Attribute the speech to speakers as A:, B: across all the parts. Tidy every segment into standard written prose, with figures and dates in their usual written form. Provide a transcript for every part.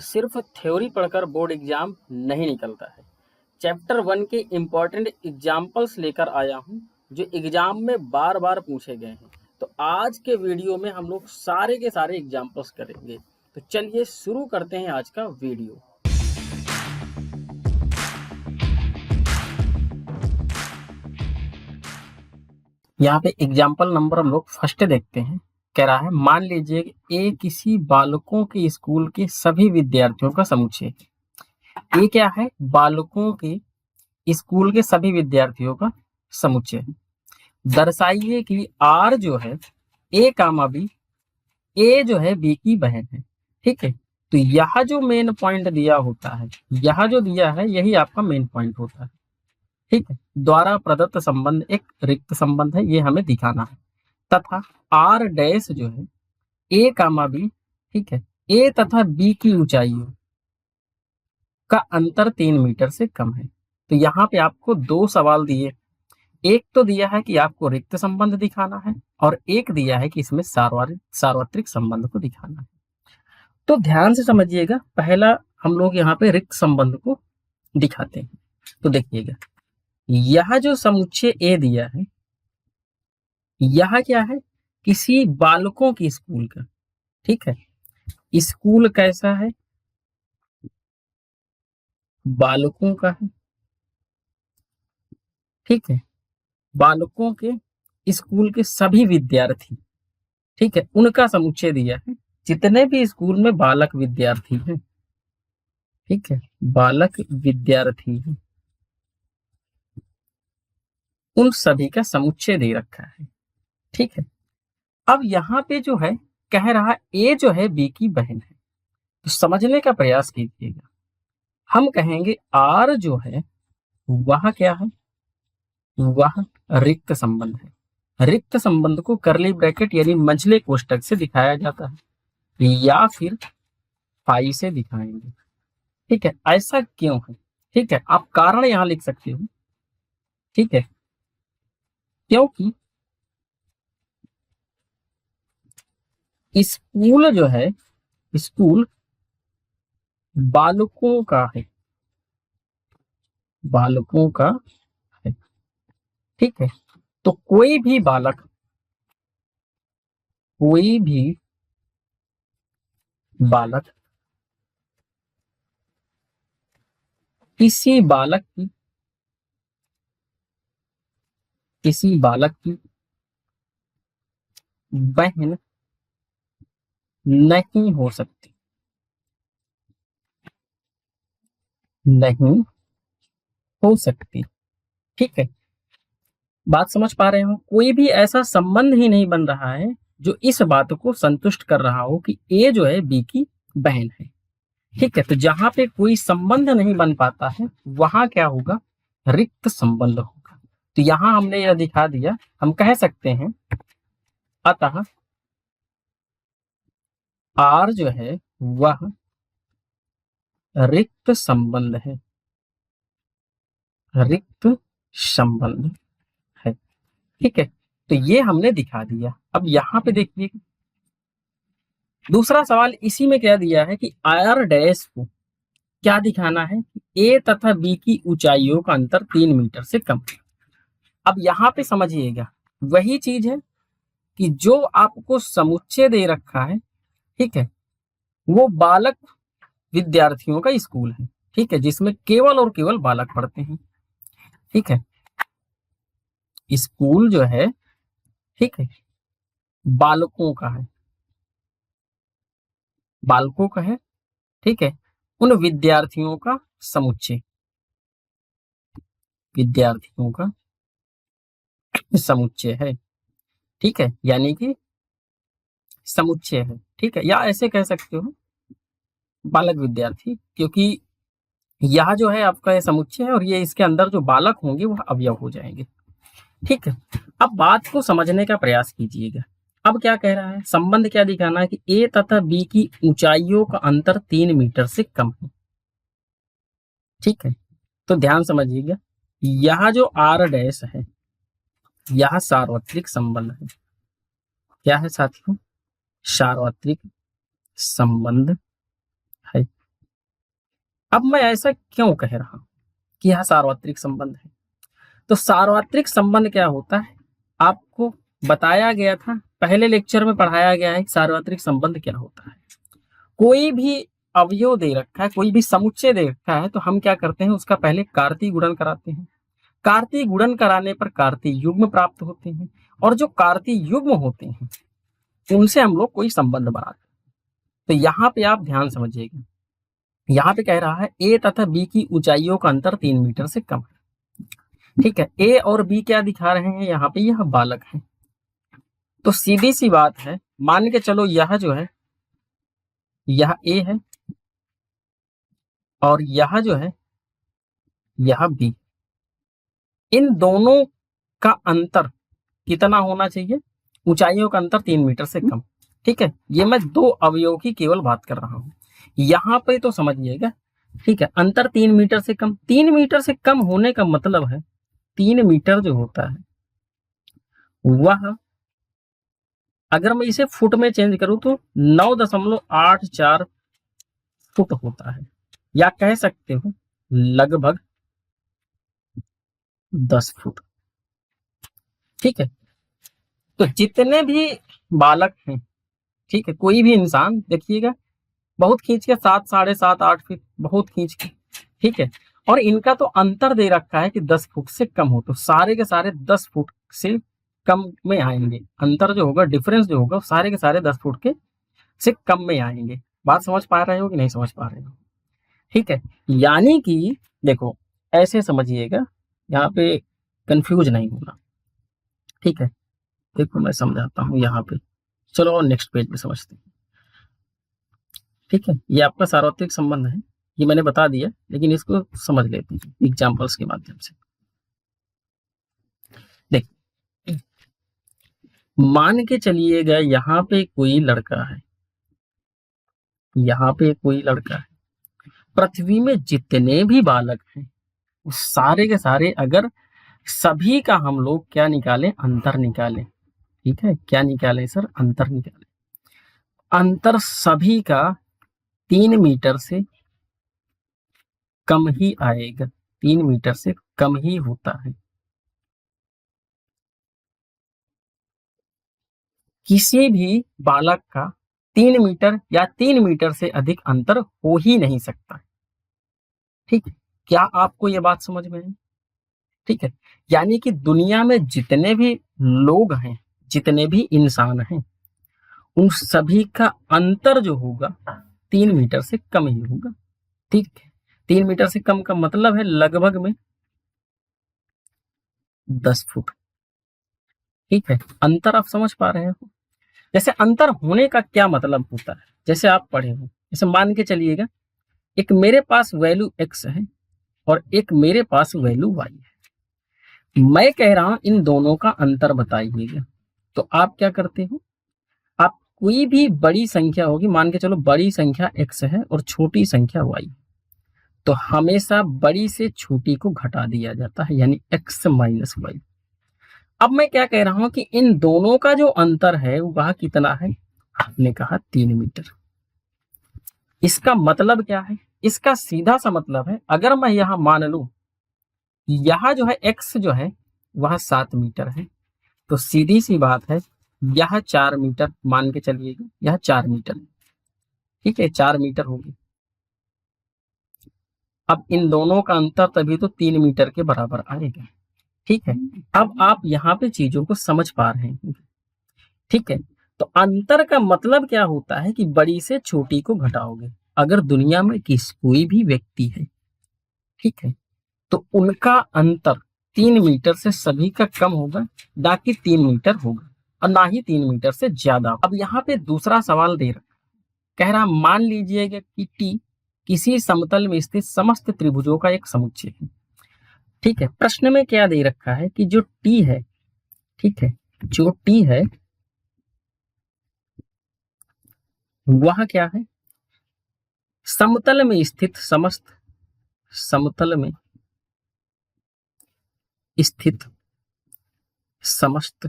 A: सिर्फ थ्योरी पढ़कर board exam नहीं निकलता है। चैप्टर 1 के इम्पॉर्टेंट एग्जाम्पल्स लेकर आया हूँ जो एग्जाम में बार बार पूछे गए हैं। तो आज के वीडियो में हम लोग सारे के सारे एग्जाम्पल्स करेंगे। तो चलिए शुरू करते हैं आज का वीडियो। यहाँ पे एग्जाम्पल नंबर हम लोग फर्स्ट देखते हैं। कह रहा है मान लीजिए ए किसी बालकों के स्कूल के सभी विद्यार्थियों का समुच्चय। ये क्या है? बालकों के स्कूल के सभी विद्यार्थियों का समुच्चय। दर्शाइए कि आर जो है ए कामा बी, ए जो है बी की बहन है। ठीक है, तो यह जो मेन पॉइंट दिया होता है, यह जो दिया है यही आपका मेन पॉइंट होता है। ठीक है, द्वारा प्रदत्त संबंध एक रिक्त संबंध है, ये हमें दिखाना है। तथा आर डैश जो है ए कामा बी, ठीक है, ए तथा बी की ऊंचाइयों का अंतर 3 मीटर से कम है। तो यहाँ पे आपको दो सवाल दिए, एक तो दिया है कि आपको रिक्त संबंध दिखाना है और एक दिया है कि इसमें सार्वत्रिक संबंध को दिखाना है। तो ध्यान से समझिएगा, पहला हम लोग यहाँ पे रिक्त संबंध को दिखाते हैं। तो देखिएगा, यह जो समुच्चय ए दिया है, यह क्या है? किसी बालकों की स्कूल का। ठीक है, स्कूल कैसा है? बालकों का है। ठीक है, बालकों के स्कूल के सभी विद्यार्थी, ठीक है, उनका समुच्चय दिया है। जितने भी स्कूल में बालक विद्यार्थी हैं, ठीक है, बालक विद्यार्थी हैं, उन सभी का समुच्चय दे रखा है। ठीक है, अब यहाँ पे जो है कह रहा ए जो है बी की बहन है, तो समझने का प्रयास कीजिएगा। हम कहेंगे आर जो है वह क्या है? वह रिक्त संबंध है। रिक्त संबंध को करली ब्रैकेट यानी मंझले कोष्टक से दिखाया जाता है या फिर फाई से दिखाएंगे। ठीक है, ऐसा क्यों है? ठीक है, आप कारण यहां लिख सकते हो। ठीक है, क्योंकि स्कूल जो है, स्कूल बालकों का है, बालकों का है। ठीक है, तो कोई भी बालक, कोई भी बालक किसी बालक की, किसी बालक की बहन नहीं हो सकती, नहीं हो सकती। ठीक है, बात समझ पा रहे हो? कोई भी ऐसा संबंध ही नहीं बन रहा है जो इस बात को संतुष्ट कर रहा हो कि ए जो है बी की बहन है। ठीक है, तो जहां पे कोई संबंध नहीं बन पाता है वहां क्या होगा? रिक्त संबंध होगा। तो यहां हमने यह दिखा दिया। हम कह सकते हैं अतः आर जो है वह रिक्त संबंध है, रिक्त संबंध है। ठीक है, तो ये हमने दिखा दिया। अब यहाँ पे देखिए, दूसरा सवाल इसी में क्या दिया है कि आर डैश को क्या दिखाना है कि ए तथा बी की ऊंचाइयों का अंतर 3 मीटर से कम है। अब यहाँ पे समझिएगा, वही चीज है कि जो आपको समुच्चय दे रखा है, ठीक है, वो बालक विद्यार्थियों का स्कूल है। ठीक है, जिसमें केवल और केवल बालक पढ़ते हैं। ठीक है, स्कूल जो है, ठीक है, बालकों का है, बालकों का है। ठीक है, उन विद्यार्थियों का समुच्चय, विद्यार्थियों का समुच्चय है। ठीक है, यानी कि समुच्चय है। ठीक है, या ऐसे कह सकते हो बालक विद्यार्थी, क्योंकि यह जो है आपका ये समुच्चय है और ये इसके अंदर जो बालक होंगे वह अवयव हो जाएंगे। ठीक है, अब बात को समझने का प्रयास कीजिएगा। अब क्या कह रहा है? संबंध क्या दिखाना है कि ए तथा बी की ऊंचाइयों का अंतर 3 मीटर से कम है। ठीक है, तो ध्यान समझिएगा, यह जो आर डैश है यह सार्वत्रिक संबंध है। क्या है साथियों? सार्वत्रिक संबंध है। अब मैं ऐसा क्यों कह रहा हूं कि यह सार्वत्रिक संबंध है? तो सार्वत्रिक संबंध क्या होता है, आपको बताया गया था, पहले लेक्चर में पढ़ाया गया है कि सार्वत्रिक संबंध क्या होता है। कोई भी अवयव दे रखा है, कोई भी समुच्चय दे रखा है, तो हम क्या करते हैं, उसका पहले कार्तीय गुणन कराते हैं। कार्तीय गुणन कराने पर कार्तीय युग्म प्राप्त होते हैं, और जो कार्तीय युग्म होते हैं उनसे हम लोग कोई संबंध बनाते हैं। तो यहाँ पे आप ध्यान समझिएगा, यहाँ पे कह रहा है ए तथा बी की ऊंचाइयों का अंतर 3 मीटर से कम है। ठीक है, ए और बी क्या दिखा रहे हैं, यहाँ पे यह बालक है। तो सीधी सी बात है, मान के चलो यह जो है, यह ए है, और यह जो है, यह बी। इन दोनों का अंतर कितना होना चाहिए, ऊंचाइयों का अंतर 3 मीटर से कम। ठीक है, ये मैं दो अवयवों की केवल बात कर रहा हूं, यहां पे तो समझिएगा। ठीक है, अंतर 3 मीटर से कम, 3 मीटर से कम होने का मतलब है 3 मीटर जो होता है वह, अगर मैं इसे फुट में चेंज करूं तो 9.84 फुट होता है, या कह सकते हो लगभग 10 फुट। ठीक है, तो जितने भी बालक हैं, ठीक है, कोई भी इंसान देखिएगा, बहुत खींच के 7, 7.5, 8 फीट, बहुत खींच के। ठीक है, और इनका तो अंतर दे रखा है कि 10 फुट से कम हो, तो सारे के सारे 10 फुट से कम में आएंगे। अंतर जो होगा, डिफरेंस जो होगा, सारे के सारे 10 फुट के से कम में आएंगे। बात समझ पा रहे हो कि नहीं समझ पा रहे हो? ठीक है, यानी कि देखो, ऐसे समझिएगा, यहाँ पे कंफ्यूज नहीं होना। ठीक है, देखो मैं समझाता हूँ यहाँ पे, चलो और नेक्स्ट पेज पे समझते हैं। ठीक है, ये आपका सार्वत्रिक संबंध है, ये मैंने बता दिया, लेकिन इसको समझ लेते हैं एग्जाम्पल्स के माध्यम से। देख, मान के चलिएगा यहाँ पे कोई लड़का है, यहाँ पे कोई लड़का है, पृथ्वी में जितने भी बालक हैं उस सारे के सारे, अगर सभी का हम लोग क्या निकालें, अंतर निकालें। ठीक है, क्या निकालें सर, अंतर निकालें। अंतर सभी का 3 मीटर से कम ही आएगा, 3 मीटर से कम ही होता है। किसी भी बालक का 3 मीटर या 3 मीटर से अधिक अंतर हो ही नहीं सकता। ठीक है, क्या आपको यह बात समझ में आई? ठीक है, यानी कि दुनिया में जितने भी लोग हैं, जितने भी इंसान हैं, उन सभी का अंतर जो होगा 3 मीटर से कम ही होगा। ठीक है, 3 मीटर से कम का मतलब है लगभग में 10 फुट। ठीक है, अंतर आप समझ पा रहे हो? जैसे अंतर होने का क्या मतलब होता है, जैसे आप पढ़े हो, जैसे मान के चलिएगा, एक मेरे पास वैल्यू x है और एक मेरे पास वैल्यू y है। मैं कह रहा हूं इन दोनों का अंतर बताइएगा, तो आप क्या करते हो, आप कोई भी बड़ी संख्या होगी, मान के चलो बड़ी संख्या x है और छोटी संख्या y, तो हमेशा बड़ी से छोटी को घटा दिया जाता है, यानी x माइनस वाई। अब मैं क्या कह रहा हूं कि इन दोनों का जो अंतर है वह कितना है, आपने कहा 3 मीटर। इसका मतलब क्या है, इसका सीधा सा मतलब है, अगर मैं यहां मान लूं यह जो है x जो है वह 7 मीटर है, तो सीधी सी बात है यह 4 मीटर, मान के चलिएगा यह 4 मीटर है। ठीक है, 4 मीटर होगी। अब इन दोनों का अंतर तभी तो 3 मीटर के बराबर आएगा। ठीक है, अब आप यहाँ पे चीजों को समझ पा रहे हैं। ठीक है, तो अंतर का मतलब क्या होता है कि बड़ी से छोटी को घटाओगे। अगर दुनिया में कोई भी व्यक्ति है, ठीक है, तो उनका अंतर 3 मीटर से सभी का कम होगा, ना कि 3 मीटर होगा, और ना ही 3 मीटर से ज्यादा। अब यहाँ पे दूसरा सवाल दे रहा, कह रहा मान लीजिएगा कि टी किसी समतल में स्थित समस्त त्रिभुजों का एक समुच्चय है। ठीक है, प्रश्न में क्या दे रखा है कि जो टी है, ठीक है, जो टी है वह क्या है, समतल में स्थित समस्त, समतल में स्थित समस्त,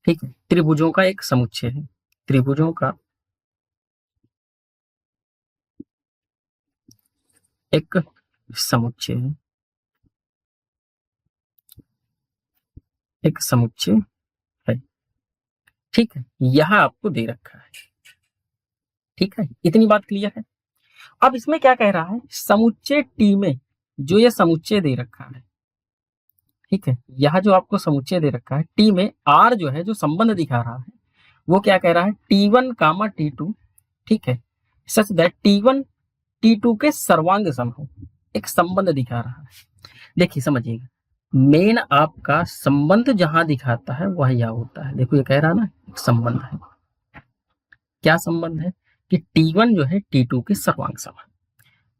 A: ठीक है, त्रिभुजों का एक समुच्चय है, त्रिभुजों का एक समुच्चय है, एक समुच्चय है। ठीक है, यह आपको दे रखा है। ठीक है, इतनी बात क्लियर है। अब इसमें क्या कह रहा है, समुच्चय टी में जो ये समुच्चय दे रखा है, ठीक है, यह जो आपको समुच्चय दे रखा है टी में आर जो है, जो संबंध दिखा रहा है, वो क्या कह रहा है, T1 कामा T2, ठीक है, सच दैट T1 T2 के सर्वांग सम हो, एक संबंध दिखा रहा है। देखिए समझिएगा, मेन आपका संबंध जहां दिखाता है वह यह होता है। देखो ये कह रहा है ना, एक संबंध है। क्या संबंध है कि T1 जो है T2 के सर्वांग सम है।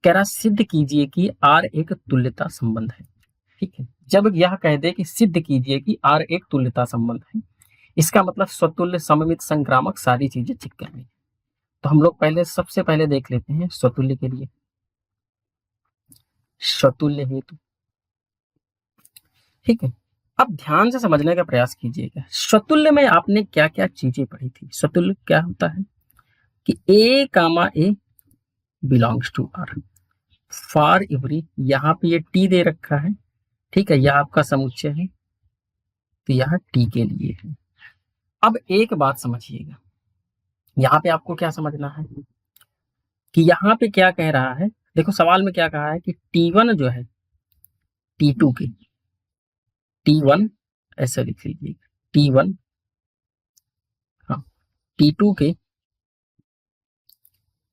A: कह रहा सिद्ध कीजिए कि R एक तुल्यता संबंध है। ठीक है, जब यह कह दे कि सिद्ध कीजिए कि R एक तुल्यता संबंध है, इसका मतलब स्वतुल्य, सममित, संक्रामक सारी चीजें चेक करनी है। तो हम लोग पहले सबसे पहले देख लेते हैं स्वतुल्य के लिए, स्वतुल्य हेतु। ठीक है, अब ध्यान से समझने का प्रयास कीजिएगा। स्वतुल्य में आपने क्या क्या चीजें पढ़ी थी। स्वतुल्य क्या होता है कि ए comma A belongs to R, for every, यहाँ पे ये टी दे रखा है, ठीक है, यह आपका समुच्चय है, तो यह टी के लिए है। अब एक बात समझिएगा, यहाँ पे आपको क्या समझना है कि यहाँ पे क्या कह रहा है। देखो सवाल में क्या कहा है कि T1 जो है T2 के, T1 ऐसे लिख लीजिए, T1, हाँ, T2 के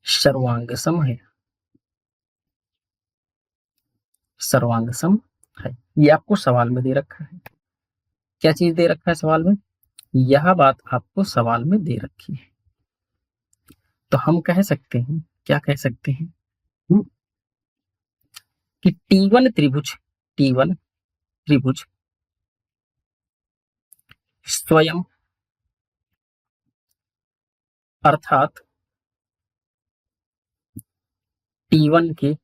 A: सर्वांग सम है, सर्वांग सम है। ये आपको सवाल में दे रखा है। क्या चीज दे रखा है सवाल में, यह बात आपको सवाल में दे रखी है। तो हम कह सकते हैं, क्या कह सकते हैं, कि T1 त्रिभुज, T1 त्रिभुज स्वयं, अर्थात T1 के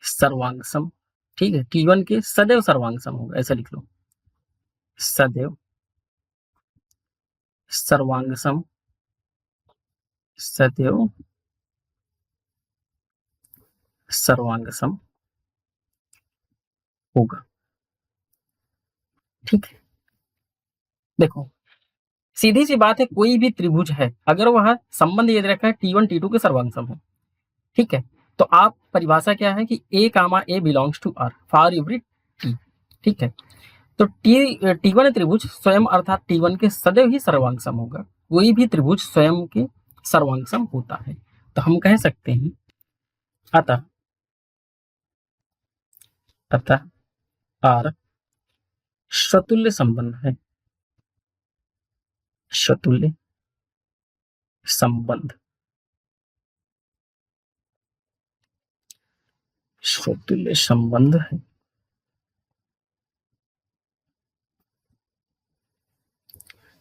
A: सर्वांग सम, ठीक है, T1 के सदैव सर्वांग सम होगा, ऐसा लिख लो, सदैव सर्वांग सम, सदैव सर्वांग सम होगा। ठीक है, देखो सीधी सी बात है, कोई भी त्रिभुज है अगर वह संबंध ये रखा है T1 T2 के सर्वांग सम है, ठीक है, तो आप परिभाषा क्या है कि ए comma A belongs to R for every t. ठीक है, तो T1 त्रिभुज स्वयं अर्थात T1 के सदैव ही सर्वांग सम होगा। कोई भी त्रिभुज स्वयं के सर्वांग सम होता है। तो हम कह सकते हैं अतः, अतः आर स्वतुल्य संबंध है, स्वतुल्य संबंध, स्वतुल्य संबंध है।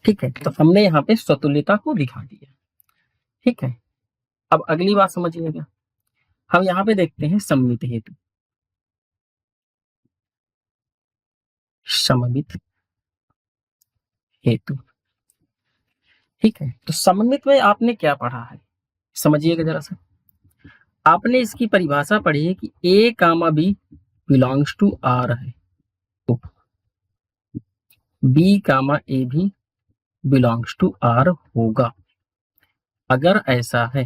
A: ठीक है, तो हमने यहाँ पे स्वतुल्यता को दिखा दिया। ठीक है, अब अगली बात समझिएगा, हम यहाँ पे देखते हैं सममित हेतु, सममित हेतु। ठीक है, तो सममित में आपने क्या पढ़ा है, समझिएगा जरा सा। आपने इसकी परिभाषा पढ़ी है कि ए comma B belongs to R है, तो बी कामा ए भी बिलोंग्स टू आर होगा। अगर ऐसा है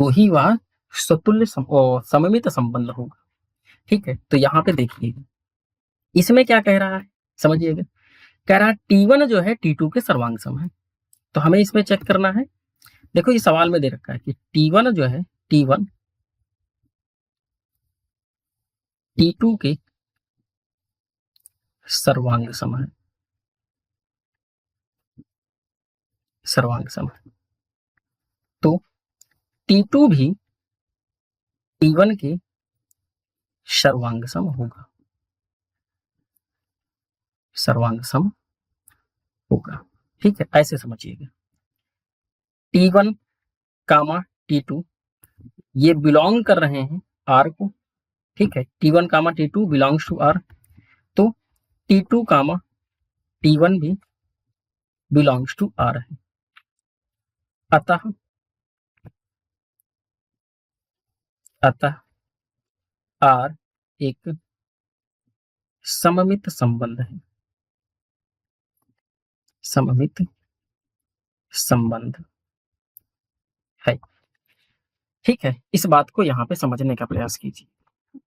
A: तो ही वह स्वतुल्य सममित संबंध होगा। ठीक है, तो यहाँ पे देखिए इसमें क्या कह रहा है, समझिएगा, कह रहा है T1 जो है T2 के सर्वांग सम है। तो हमें इसमें चेक करना है। देखो ये सवाल में दे रखा है कि T1 जो है, T1 T2 के सर्वांग सम है, सर्वांग सम है। तो T2 भी T1 के सर्वांग सम होगा, सर्वांग सम होगा। ठीक है, ऐसे समझिएगा, T1 कामा T2 ये बिलोंग कर रहे हैं आर को। ठीक है, T1 comma T2 belongs to R, तो T2 कामा T1 भी बिलोंग्स टू आर है। अतः, अतः आर एक सममित संबंध है, सममित संबंध है। ठीक है, इस बात को यहाँ पे समझने का प्रयास कीजिए।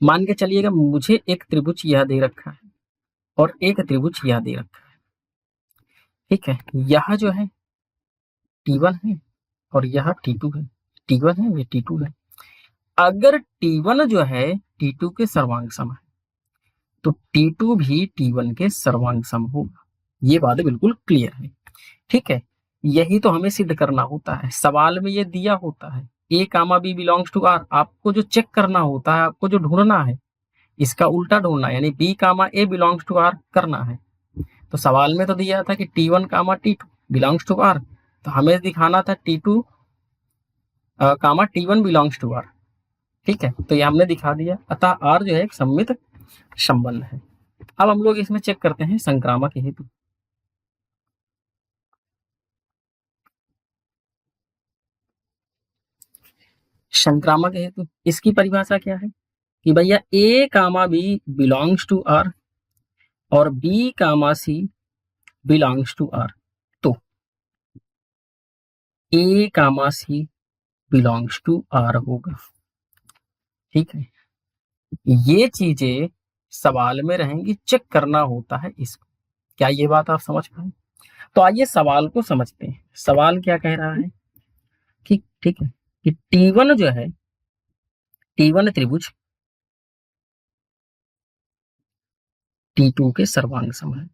A: मान के चलिएगा मुझे एक त्रिभुज यह दे रखा है और एक त्रिभुज यह दे रखा है। ठीक है, यह जो है T1 है और यह T2 है। T1 है, ये T2 है। अगर T1 जो है T2 के सर्वांग सम है तो T2 भी T1 के सर्वांग सम होगा। ये बात बिल्कुल क्लियर है। ठीक है, यही तो हमें सिद्ध करना होता है। सवाल में ये दिया होता है A comma B belongs to R। आपको जो चेक करना होता है, आपको जो ढूंढना है, इसका उल्टा ढूंढना है, यानी B comma A belongs to R करना है। तो सवाल में तो दिया था कि T1 comma T2 belongs to R, तो हमें दिखाना था T2 comma T1 belongs to R। ठीक है, तो ये हमने दिखा दिया। अतः R जो है एक सममित संबंध है। अब हम लोग इसमें चेक करते हैं संक्रामक हेतु। संक्रामक हेतु, इसकी परिभाषा क्या है कि भैया A comma B belongs to R और B comma C belongs to R। तो A comma C belongs to R होगा। ठीक है, ये चीजें सवाल में रहेंगी, चेक करना होता है इसको। क्या ये बात आप समझ पाए? तो आइए सवाल को समझते हैं। सवाल क्या कह रहा है कि ठीक है कि T1 जो है, T1 त्रिभुज T2 के सर्वांग सम है।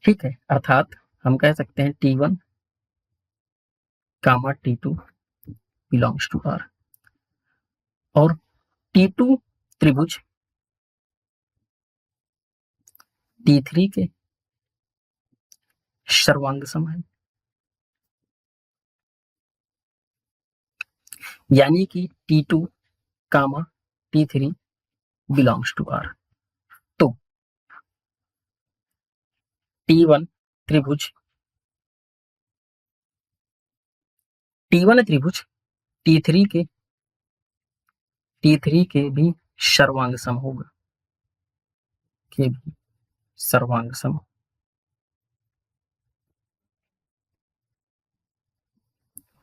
A: ठीक है, अर्थात हम कह सकते हैं T1 comma T2 belongs to R और T2 त्रिभुज T3 के सर्वांग सम है। यानी कि T2 comma T3 belongs to R। तो T1 त्रिभुज T1 त्रिभुज T3 के भी सर्वांग सम होगा, के भी सर्वांग सम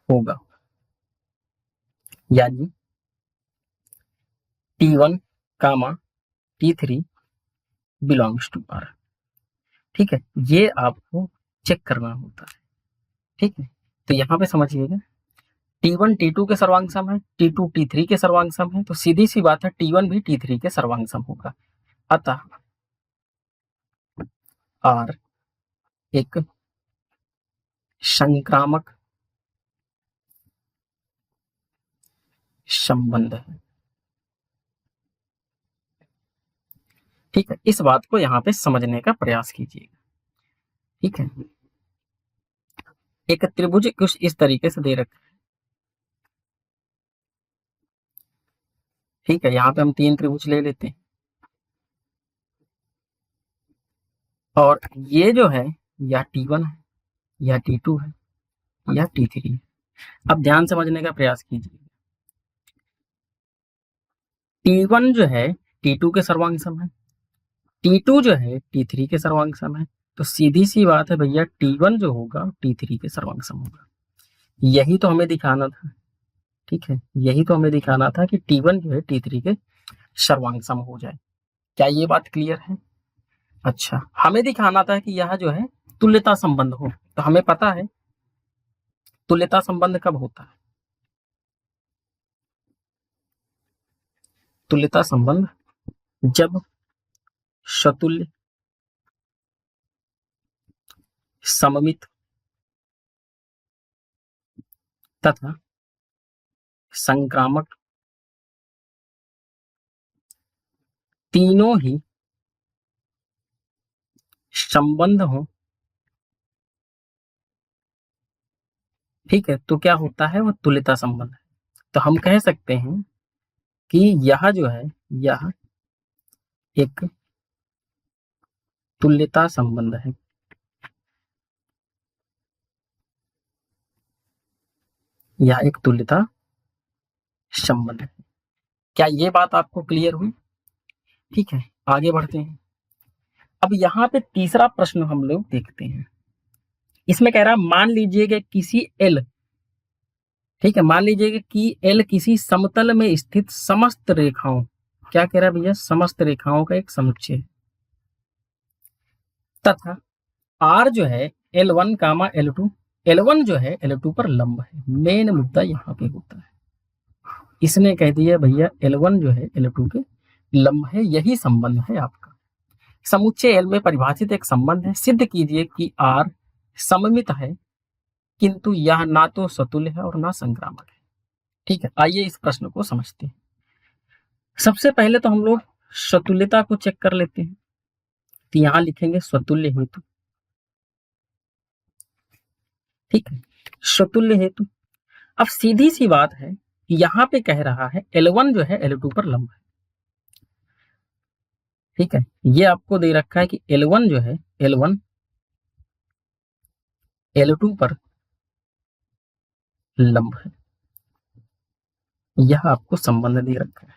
A: होगा। यानी T1 comma T3 belongs to R। ठीक है, ये आपको चेक करना होता है। ठीक है, तो यहाँ पे समझिएगा T1 T2 के सर्वांग सम है, T2 T3 के सर्वांग सम है, तो सीधी सी बात है T1 भी T3 के सर्वांग सम होगा। अतः R एक संक्रामक संबंध है। ठीक है, इस बात को यहाँ पे समझने का प्रयास कीजिएगा। ठीक है, एक त्रिभुज कुछ इस तरीके से दे रखा है। ठीक है, यहाँ पे हम 3 त्रिभुज ले लेते हैं और ये जो है यह T1 है, यह T2 है, यह T3 है। अब ध्यान समझने का प्रयास कीजिए। T1 जो है T2 के सर्वांग सम है, T2 जो है T3 के सर्वांग सम है, तो सीधी सी बात है भैया T1 जो होगा T3 के सर्वांग सम होगा। यही तो हमें दिखाना था। ठीक है, यही तो हमें दिखाना था कि T1 जो है T3 के सर्वांग सम हो जाए। क्या ये बात क्लियर है? अच्छा, हमें दिखाना था कि यह जो है तुल्यता संबंध हो। तो हमें पता है तुल्यता संबंध कब होता है? तुल्यता संबंध जब सतुल्य सममित तथा संक्रामक तीनों ही संबंध हो। ठीक है, तो क्या होता है? वो तुल्यता संबंध है। तो हम कह सकते हैं कि यह जो है यह एक तुल्यता संबंध है। यह एक तुल्यता संबंध है। क्या ये बात आपको क्लियर हुई? ठीक है, आगे बढ़ते हैं। अब यहाँ पे तीसरा प्रश्न हम लोग देखते हैं। इसमें कह रहा है मान लीजिए कि किसी एल, ठीक है, मान लीजिए कि एल किसी समतल में स्थित समस्त रेखाओं, क्या कह रहा है भैया, समस्त रेखाओं का एक समुच्चय है, तथा आर जो है L1 कामा L2, L1 जो है L2 पर लंब है। मेन मुद्दा यहाँ पे होता है, इसने कह दिया भैया L1 जो है L2 के लंब है, यही संबंध है आपका। समुच्चय एल में परिभाषित एक संबंध है, सिद्ध कीजिए कि आर सममित है, किंतु यह ना तो सतुल्य है और ना संक्रामक है। ठीक है, आइए इस प्रश्न को समझते हैं। सबसे पहले तो हम लोग सतुल्यता को चेक कर लेते हैं, तो यहां लिखेंगे स्वतुल्य हेतु। ठीक है, स्वतुल्य हेतु। अब सीधी सी बात है कि यहां पे कह रहा है L1 जो है L2 पर लंब है। ठीक है, ये आपको दे रखा है कि L1 जो है L1 L2 पर लंब है, यह आपको संबंध दे रखा है।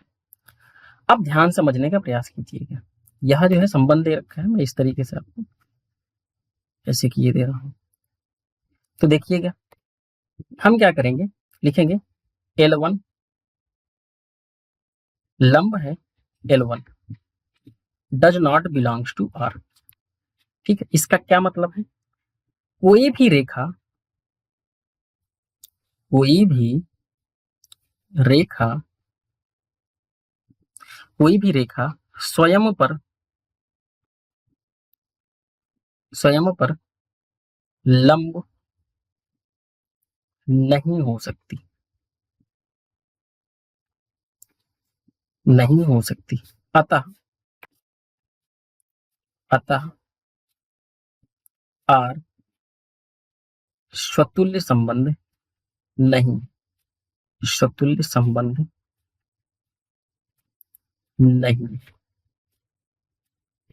A: अब ध्यान समझने का प्रयास कीजिएगा। यह जो है संबंध दे रखा है, मैं इस तरीके से आपको ऐसे किए दे रहा हूं, तो देखिएगा हम क्या करेंगे, लिखेंगे L1 लंब है L1 does not belongs to R। ठीक है, इसका क्या मतलब है, कोई भी रेखा, कोई भी रेखा, कोई भी रेखा स्वयं पर लंब नहीं हो सकती, नहीं हो सकती। अतः अतः आर स्वतुल्य संबंध नहीं, स्वतुल्य संबंध नहीं।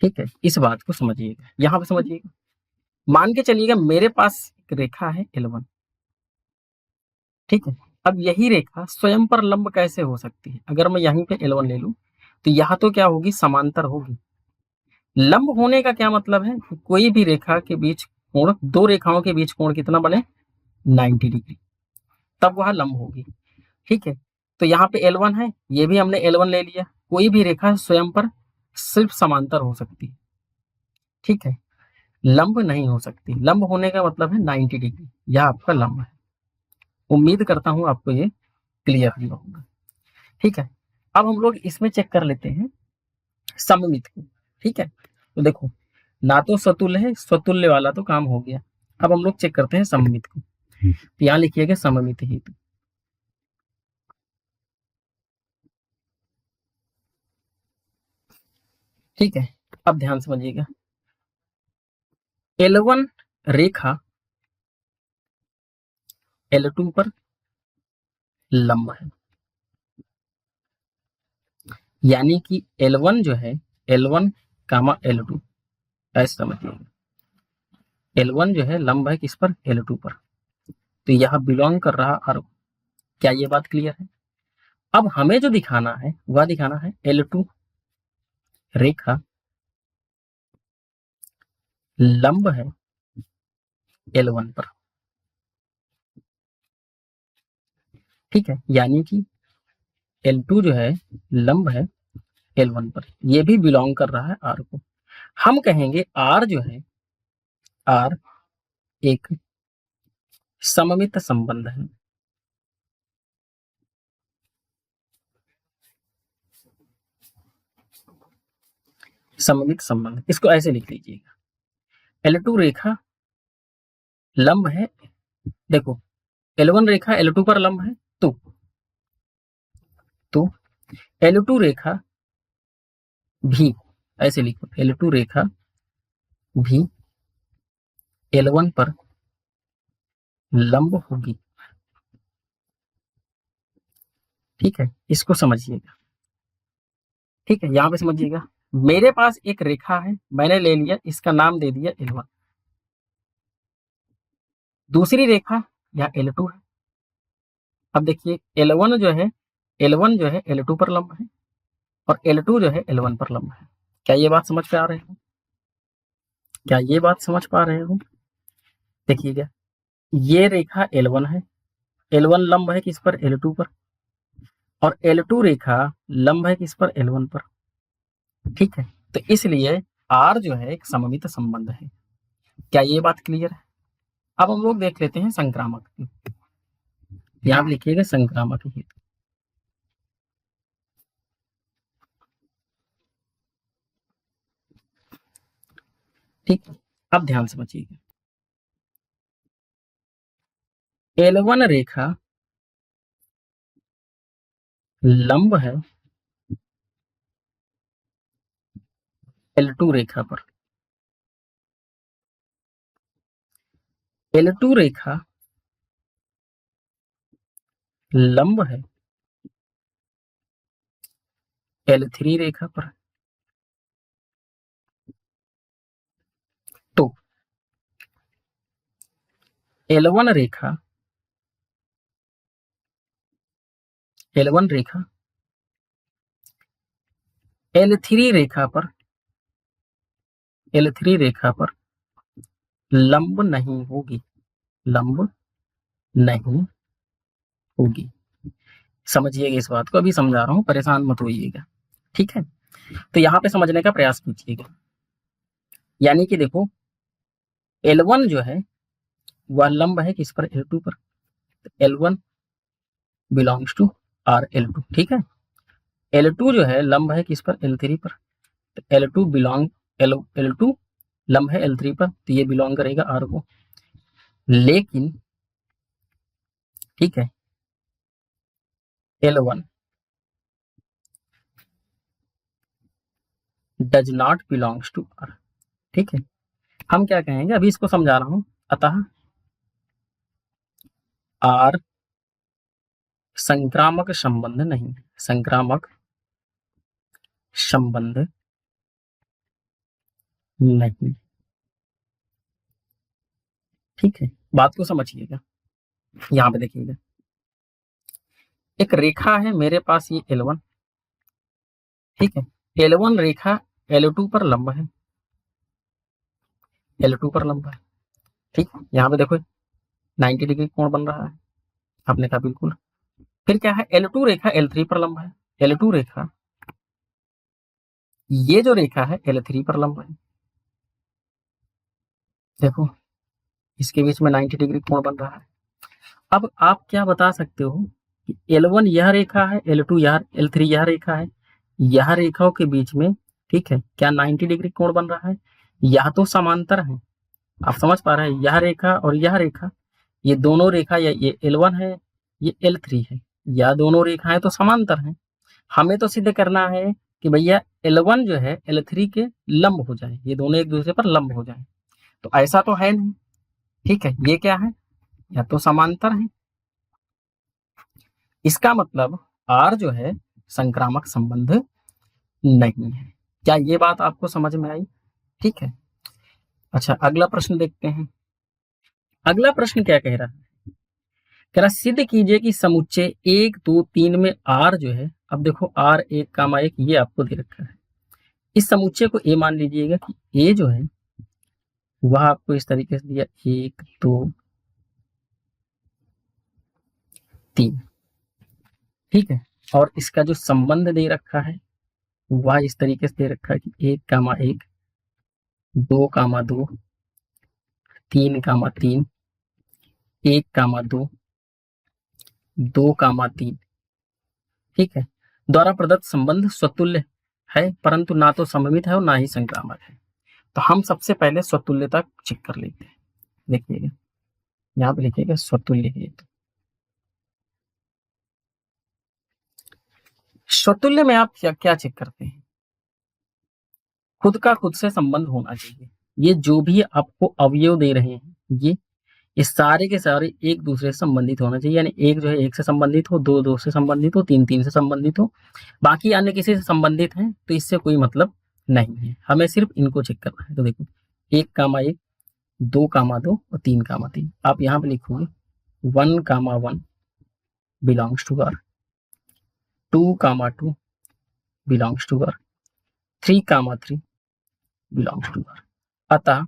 A: ठीक है, इस बात को समझिएगा, यहां पे समझिएगा। मान के चलिएगा मेरे पास एक रेखा है L1। ठीक है, अब यही रेखा स्वयं पर लंब कैसे हो सकती है, अगर मैं यहीं पे L1 ले लूं तो यह तो क्या होगी, समांतर होगी। लंब होने का क्या मतलब है, कोई भी रेखा के बीच कोण, दो रेखाओं के बीच कोण कितना बने, 90 डिग्री, तब वह लंब होगी। ठीक है, तो यहाँ पे L1 है, ये भी हमने L1 ले लिया। कोई भी रेखा स्वयं पर सिर्फ समांतर हो सकती है। ठीक है, लंब नहीं हो सकती। लंब होने का मतलब है 90 डिग्री, यह आपका लंब है। उम्मीद करता हूं आपको ये क्लियर हुआ होगा। ठीक है, अब हम लोग इसमें चेक कर लेते हैं सममित को। ठीक है, तो देखो ना तो सतुल्य है, स्वतुल्य वाला तो काम हो गया। अब हम लोग चेक करते हैं सममित को, तो यहाँ लिखिएगा सममित हेतु। ठीक है, अब ध्यान समझिएगा, L1 रेखा L2 पर लंब है, यानी कि L1 जो है L1 कामा L2, ऐसे समझिएगा। L1 जो है लंब है किस पर, L2 पर, तो यह बिलोंग कर रहा R। क्या ये बात क्लियर है? अब हमें जो दिखाना है वह दिखाना है L2 रेखा लंब है L1 पर। ठीक है, यानी कि L2 जो है लंब है L1 पर, ये भी बिलोंग कर रहा है R को। हम कहेंगे R जो है, R एक सममित संबंध है। सममित संबंध, इसको ऐसे लिख लीजिएगा, L2 रेखा लंब है, देखो L1 रेखा L2 पर लंब है, तो L2 रेखा भी, ऐसे लिखो, L2 रेखा भी L1 पर लंब होगी। ठीक है, इसको समझिएगा। ठीक है, यहां पे समझिएगा, मेरे पास एक रेखा है, मैंने ले लिया, इसका नाम दे दिया L1। दूसरी रेखा या L2 है, अब देखिए L1 जो है L2 पर लंब है और L2 जो है L1 पर लंब है। क्या ये बात समझ में आ रहे हो? क्या ये बात समझ पा रहे हो? देखिएगा, ये रेखा L1 है, L1 लंब है किस पर? L2 पर। और L2 रेखा लंब है किस पर? L1 पर। ठीक है, तो इसलिए R जो है एक सममित संबंध है। क्या ये बात क्लियर है? अब हम लोग देख लेते हैं संक्रामक की। यहाँ पे लिखिएगा संक्रामक हेतु। ठीक है, अब ध्यान से समझिएगा। L1 रेखा लंब है L2 रेखा पर। L2 रेखा लंब है L3 रेखा पर। तो L1 रेखा L1 रेखा L3 रेखा पर L3 रेखा पर लंब नहीं होगी, लंब नहीं होगी। समझिएगा इस बात को, अभी समझा रहा हूं, परेशान मत होइएगा। ठीक है, तो यहां पे समझने का प्रयास कीजिएगा। यानी कि देखो L1 जो है वह लंब है किस पर? L2 पर। L1 belongs to are L2। ठीक है, L2 जो है लंब है किस पर? L3 पर। तो L2 बिलोंग L2 लंब है L3 पर, तो ये बिलोंग करेगा R को। लेकिन ठीक है, L1 does not belongs to R। ठीक है, हम क्या कहेंगे, अभी इसको समझा रहा हूं। अतः R संक्रामक संबंध नहीं है, संक्रामक संबंध नहीं। ठीक है, बात को समझिएगा। यहां पे देखिएगा, एक रेखा है मेरे पास, ये L1। ठीक है, L1 रेखा L2 पर लंब है, L2 पर लंब है। ठीक है, यहाँ पे देखो 90 डिग्री कोण बन रहा है, आपने कहा बिल्कुल। फिर क्या है, L2 रेखा L3 पर लंब है, L2 रेखा, ये जो रेखा है L3 पर लंब है। देखो इसके बीच में 90 डिग्री कोण बन रहा है। अब आप क्या बता सकते हो कि L1 यह रेखा है, L2 यह, L3 यह रेखा है, यह रेखाओं के बीच में, ठीक है, क्या 90 डिग्री कोण बन रहा है? यह तो समांतर है। आप समझ पा रहे हैं, यह रेखा और यह रेखा, ये दोनों रेखा, ये L1 है, ये L3 है, यह दोनों रेखाएं तो समांतर हैं। हमें तो सिद्ध करना है कि भैया L1 जो है L3 के लंब हो जाए, ये दोनों एक दूसरे पर लंब हो जाए। तो ऐसा तो है नहीं। ठीक है, ये क्या है, या तो समांतर है। इसका मतलब R जो है संक्रामक संबंध नहीं है। क्या ये बात आपको समझ में आई? ठीक है, अच्छा अगला प्रश्न देखते हैं। अगला प्रश्न क्या कह रहा है, कह रहा सिद्ध कीजिए कि समुच्चय 1 2 3 में R जो है, अब देखो R1, 1 ये आपको दे रखा है। इस समुच्चय को A मान लीजिएगा कि A जो है वह आपको इस तरीके से दिया 1 2 3। ठीक है, और इसका जो संबंध दे रखा है वह इस तरीके से दे रखा है कि 1 1 2 2 3 3 1 2 2 3। ठीक है, द्वारा प्रदत्त संबंध स्वतुल्य है, परंतु ना तो सममित है और ना ही संक्रामक है। तो हम सबसे पहले स्वतुल्यता चेक कर लेते हैं। देखिएगा, यहाँ पे लिखिएगा स्वतुल्य हेतु। स्वतुल्य में आप क्या क्या चेक करते हैं? खुद का खुद से संबंध होना चाहिए। ये जो भी आपको अवयव दे रहे हैं, ये सारे के सारे एक दूसरे से संबंधित होना चाहिए। यानी एक जो है एक से संबंधित हो, दो दो से संबंधित हो, तीन तीन से संबंधित हो, बाकी अन्य किसी से संबंधित है तो इससे कोई मतलब नहीं है। हमें सिर्फ इनको चेक करना है। तो देखो 1 1 2 2 और 3 3। आप यहाँ पे लिखोगे 1 1 belongs to R, 2, 2 belongs to R, 3, 3 belongs to R. अतः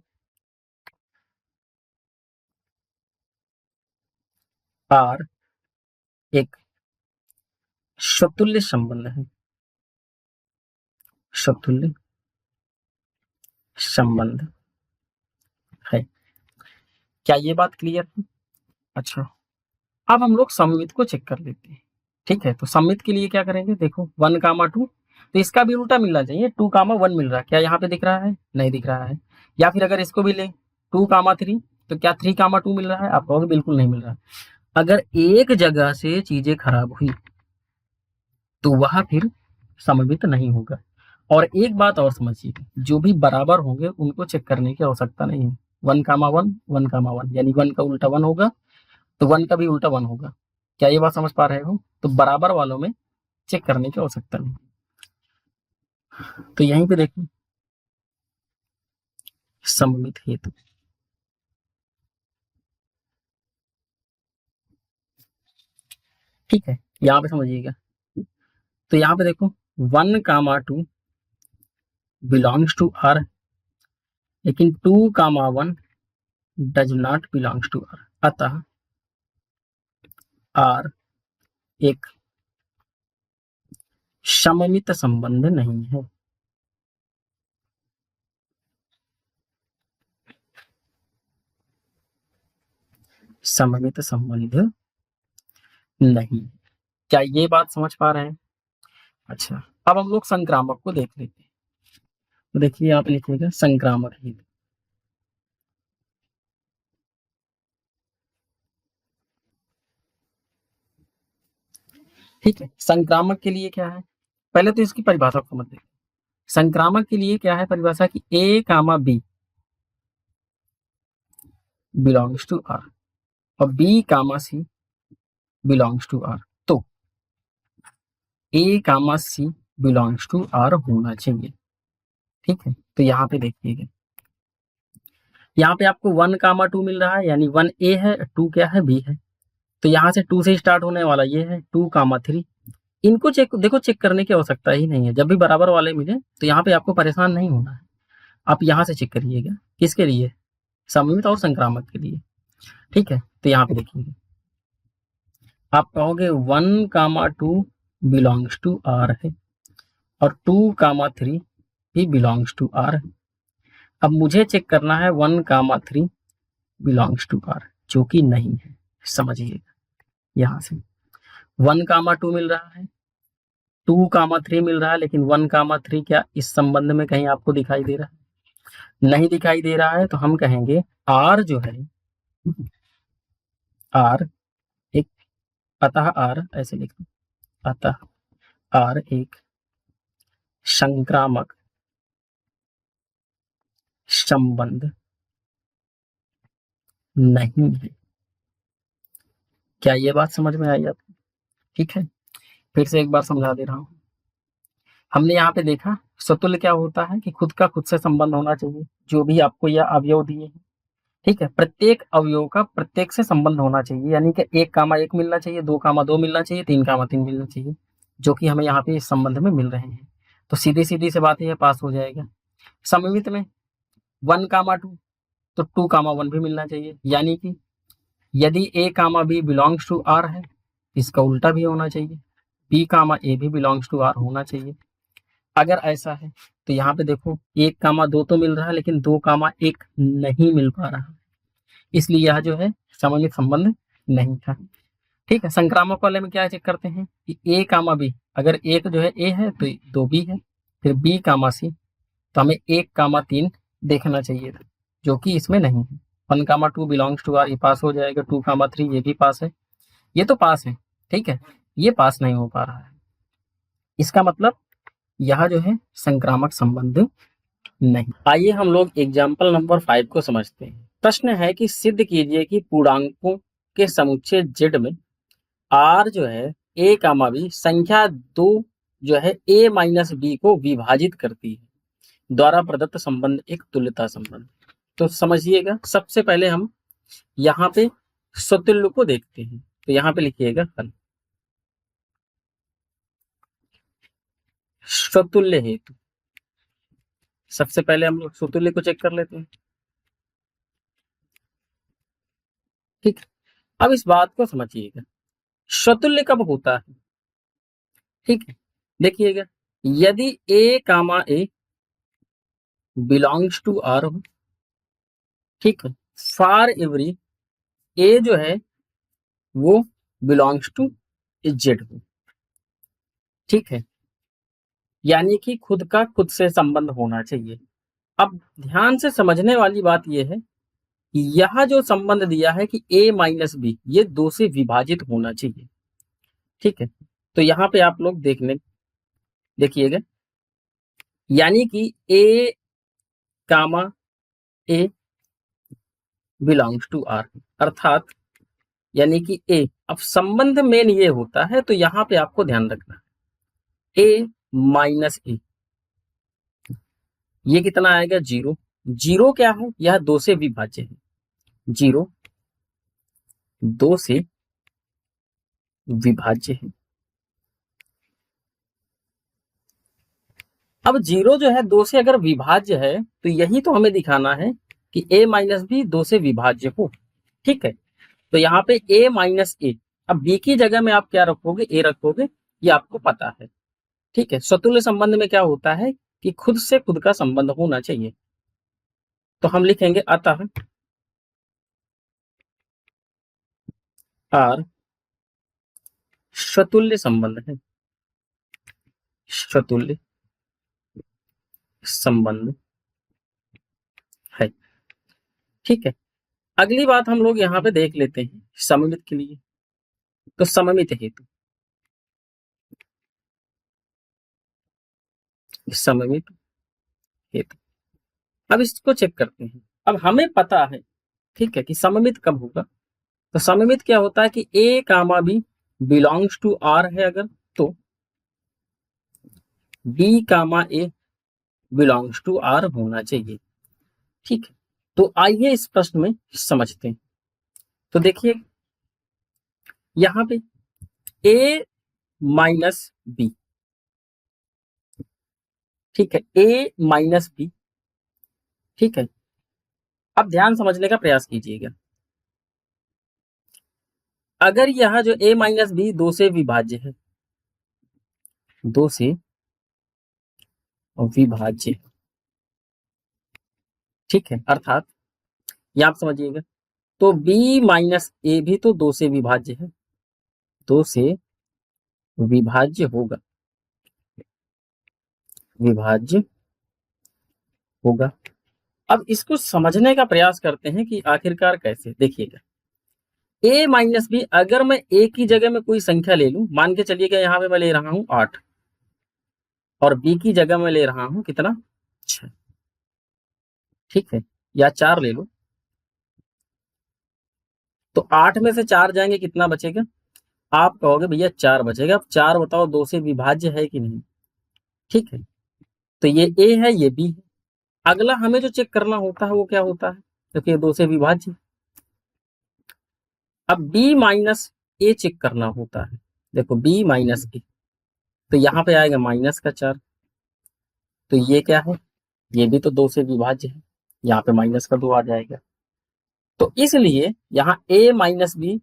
A: आर एक स्वतुल्य संबंध है, स्वतुल्य संबंध है। क्या ये बात क्लियर है? अच्छा, अब हम लोग सममित को चेक कर लेते हैं। ठीक है, तो सममित के लिए क्या करेंगे, देखो 1, 2, तो इसका भी उल्टा मिलना चाहिए, 2, 1 मिल रहा है, क्या यहाँ पे दिख रहा है? नहीं दिख रहा है। या फिर अगर इसको भी ले 2, 3, तो क्या 3, 2 मिल रहा है? आप कहोगे बिल्कुल नहीं मिल रहा। अगर एक जगह से चीजें खराब हुई तो वह फिर सममित नहीं होगा। और एक बात और समझिए, जो भी बराबर होंगे उनको चेक करने की आवश्यकता नहीं है। 1, 1, 1, यानी 1 का उल्टा 1 होगा, तो 1 का भी उल्टा 1 होगा। क्या ये बात समझ पा रहे हो? तो बराबर वालों में चेक करने की आवश्यकता नहीं। तो यहीं पे देखिए, सममित हेतु, ठीक है, यहाँ पे समझिएगा। तो यहाँ पे देखो 1, 2 बिलोंग्स टू आर, लेकिन 2, 1 does not belongs to R. अतः आर एक सममित संबंध नहीं है। सममित संबंध नहीं। क्या ये बात समझ पा रहे हैं? अच्छा, अब हम लोग संक्रामक को देख लेते हैं। तो देखिए, आप लिखिएगा संक्रामक हेतु। ठीक है, संक्रामक के लिए क्या है, पहले तो इसकी परिभाषा को समझ लेते हैं। संक्रामक के लिए क्या है परिभाषा की, A, B belongs to R और B, C belongs to R. तो A, C belongs to R होना चाहिए। ठीक है, तो यहाँ पे देखिएगा, यहाँ पे आपको 1, 2 मिल रहा है, यानी 1A है, 2 क्या है, B है। तो यहाँ से 2 से स्टार्ट होने वाला ये है 2, 3। इनको चेक देखो, चेक करने की आवश्यकता ही नहीं है। जब भी बराबर वाले मिले तो यहाँ पे आपको परेशान नहीं होना है। आप यहाँ से चेक करिएगा, किसके लिए, सममित और संक्रामक के लिए। ठीक है, तो यहाँ पे देखिएगा, आप कहोगे 1, 2 बिलोंग्स टू आर है और 2, 3 भी बिलोंग्स टू आर है। अब मुझे चेक करना है 1, 3 बिलोंग्स टू आर, जो कि नहीं है। समझिएगा, यहाँ से 1, 2 मिल रहा है, 2, 3 मिल रहा है, लेकिन 1, 3 क्या इस संबंध में कहीं आपको दिखाई दे रहा है? नहीं दिखाई दे रहा है। तो हम कहेंगे आर जो है, आर एक, अतः आर ऐसे लिख दो, अतः आर एक संक्रामक संबंध नहीं है। क्या ये बात समझ में आई आपको? ठीक है, फिर से एक बार समझा दे रहा हूं। हमने यहाँ पे देखा सतुल्य क्या होता है कि खुद का खुद से संबंध होना चाहिए, जो भी आपको यह अवयव दिए हैं। ठीक है, प्रत्येक अवयव का प्रत्येक से संबंध होना चाहिए, यानी कि 1, 1 मिलना चाहिए, 2, 2 मिलना चाहिए, 3, 3 मिलना चाहिए, जो कि हमें यहाँ पे इस संबंध में मिल रहे हैं। तो सीधी सीधी से बात है, पास हो जाएगा। सममित में 1, 2 तो 2, 1 भी मिलना चाहिए, यानी कि यदि A, B belongs to R है, इसका उल्टा भी होना चाहिए, B, A भी बिलोंग्स टू आर होना चाहिए। अगर ऐसा है तो यहाँ पे देखो 1, 2 तो मिल रहा है, लेकिन 2, 1 नहीं मिल पा रहा, इसलिए यह जो है सममित संबंध नहीं था। ठीक है, संक्रामक वाले में क्या चेक करते हैं कि A, B, अगर एक जो है A है तो 2B है, फिर B, C तो हमें 1, 3 देखना चाहिए था, जो कि इसमें नहीं है। 1, 2 बिलोंग्स टू आर, ये पास हो जाएगा, 2, 3 ये भी पास है, ये तो पास है। ठीक है, ये पास नहीं हो पा रहा है, इसका मतलब यह जो है संक्रामक संबंध नहीं। आइए हम लोग एग्जाम्पल नंबर 5 को समझते हैं। प्रश्न है कि सिद्ध कीजिए कि पूर्णांकों के समुच्चय Z में R जो है A, B संख्या 2 जो है A-B को विभाजित करती है, द्वारा प्रदत्त संबंध एक तुल्यता संबंध। तो समझिएगा, सबसे पहले हम यहाँ पे स्वतुल्य को देखते हैं। तो यहाँ पे लिखिएगा हल। स्वतुल्य हेतु। सबसे पहले हम लोग स्वतुल्य को चेक कर लेते हैं। ठीक, अब इस बात को समझिएगा, स्वतुल्य कब होता है। ठीक है, देखिएगा, यदि ए comma A belongs to are हो, ठीक है, फॉर एवरी ए जो है वो बिलोंग्स टू जेड हो, ठीक है, यानी कि खुद का खुद से संबंध होना चाहिए। अब ध्यान से समझने वाली बात यह है कि यह जो संबंध दिया है कि a माइनस बी ये दो से विभाजित होना चाहिए। ठीक है, तो यहां पे आप लोग देखिएगा, यानी कि a comma A belongs to R, अर्थात यानी कि ए, अब संबंध मेन ये होता है, तो यहां पे आपको ध्यान रखना है ए माइनस ए, ये कितना आएगा 0। जीरो क्या है, यह दो से विभाज्य है, 0 दो से विभाज्य है। अब 0 जो है दो से अगर विभाज्य है तो यही तो हमें दिखाना है कि a माइनस बी दो से विभाज्य हो। ठीक है, तो यहाँ पे a माइनस ए, अब b की जगह में आप क्या रखोगे, a रखोगे, ये आपको पता है। ठीक है, स्वतुल्य संबंध में क्या होता है कि खुद से खुद का संबंध होना चाहिए, तो हम लिखेंगे अतः आर स्वतुल्य संबंध है, स्वतुल्य संबंध है। ठीक है, अगली बात हम लोग यहाँ पे देख लेते हैं सममित के लिए, तो सममित हेतु, सममित हेतु, अब इसको चेक करते हैं। अब हमें पता है, ठीक है, कि सममित कब होगा, तो सममित क्या होता है कि a comma B belongs to R है अगर, तो b comma A belongs to R होना चाहिए। ठीक है, तो आइए इस प्रश्न में समझते हैं। तो देखिए यहां पे a माइनस बी, ठीक है, a माइनस बी, ठीक है, अब ध्यान समझने का प्रयास कीजिएगा। अगर यह जो a माइनस बी दो से विभाज्य है, दो से विभाज्य, ठीक है, अर्थात यहां आप समझिएगा, तो b माइनस ए भी तो दो से विभाज्य है, दो से विभाज्य होगा, विभाज्य होगा। अब इसको समझने का प्रयास करते हैं कि आखिरकार कैसे। देखिएगा, a माइनस बी, अगर मैं a की जगह में कोई संख्या ले लूं, मान के चलिएगा यहां पे मैं ले रहा हूं 8 और b की जगह में ले रहा हूं कितना 6, ठीक है, या 4 ले लो, तो 8 में से 4 जाएंगे कितना बचेगा, आप कहोगे भैया 4 बचेगा। अब 4 बताओ दो से विभाज्य है कि नहीं, ठीक है, तो ये a है ये b है। अगला हमें जो चेक करना होता है वो क्या होता है, क्योंकि ये दो से विभाज्य। अब b माइनस ए चेक करना होता है, देखो b माइनस ए, तो यहाँ पे आएगा माइनस का 4, तो ये क्या है, ये भी तो दो से विभाज्य है, यहाँ पे माइनस का 2 आ जाएगा। तो इसलिए यहाँ a माइनस बी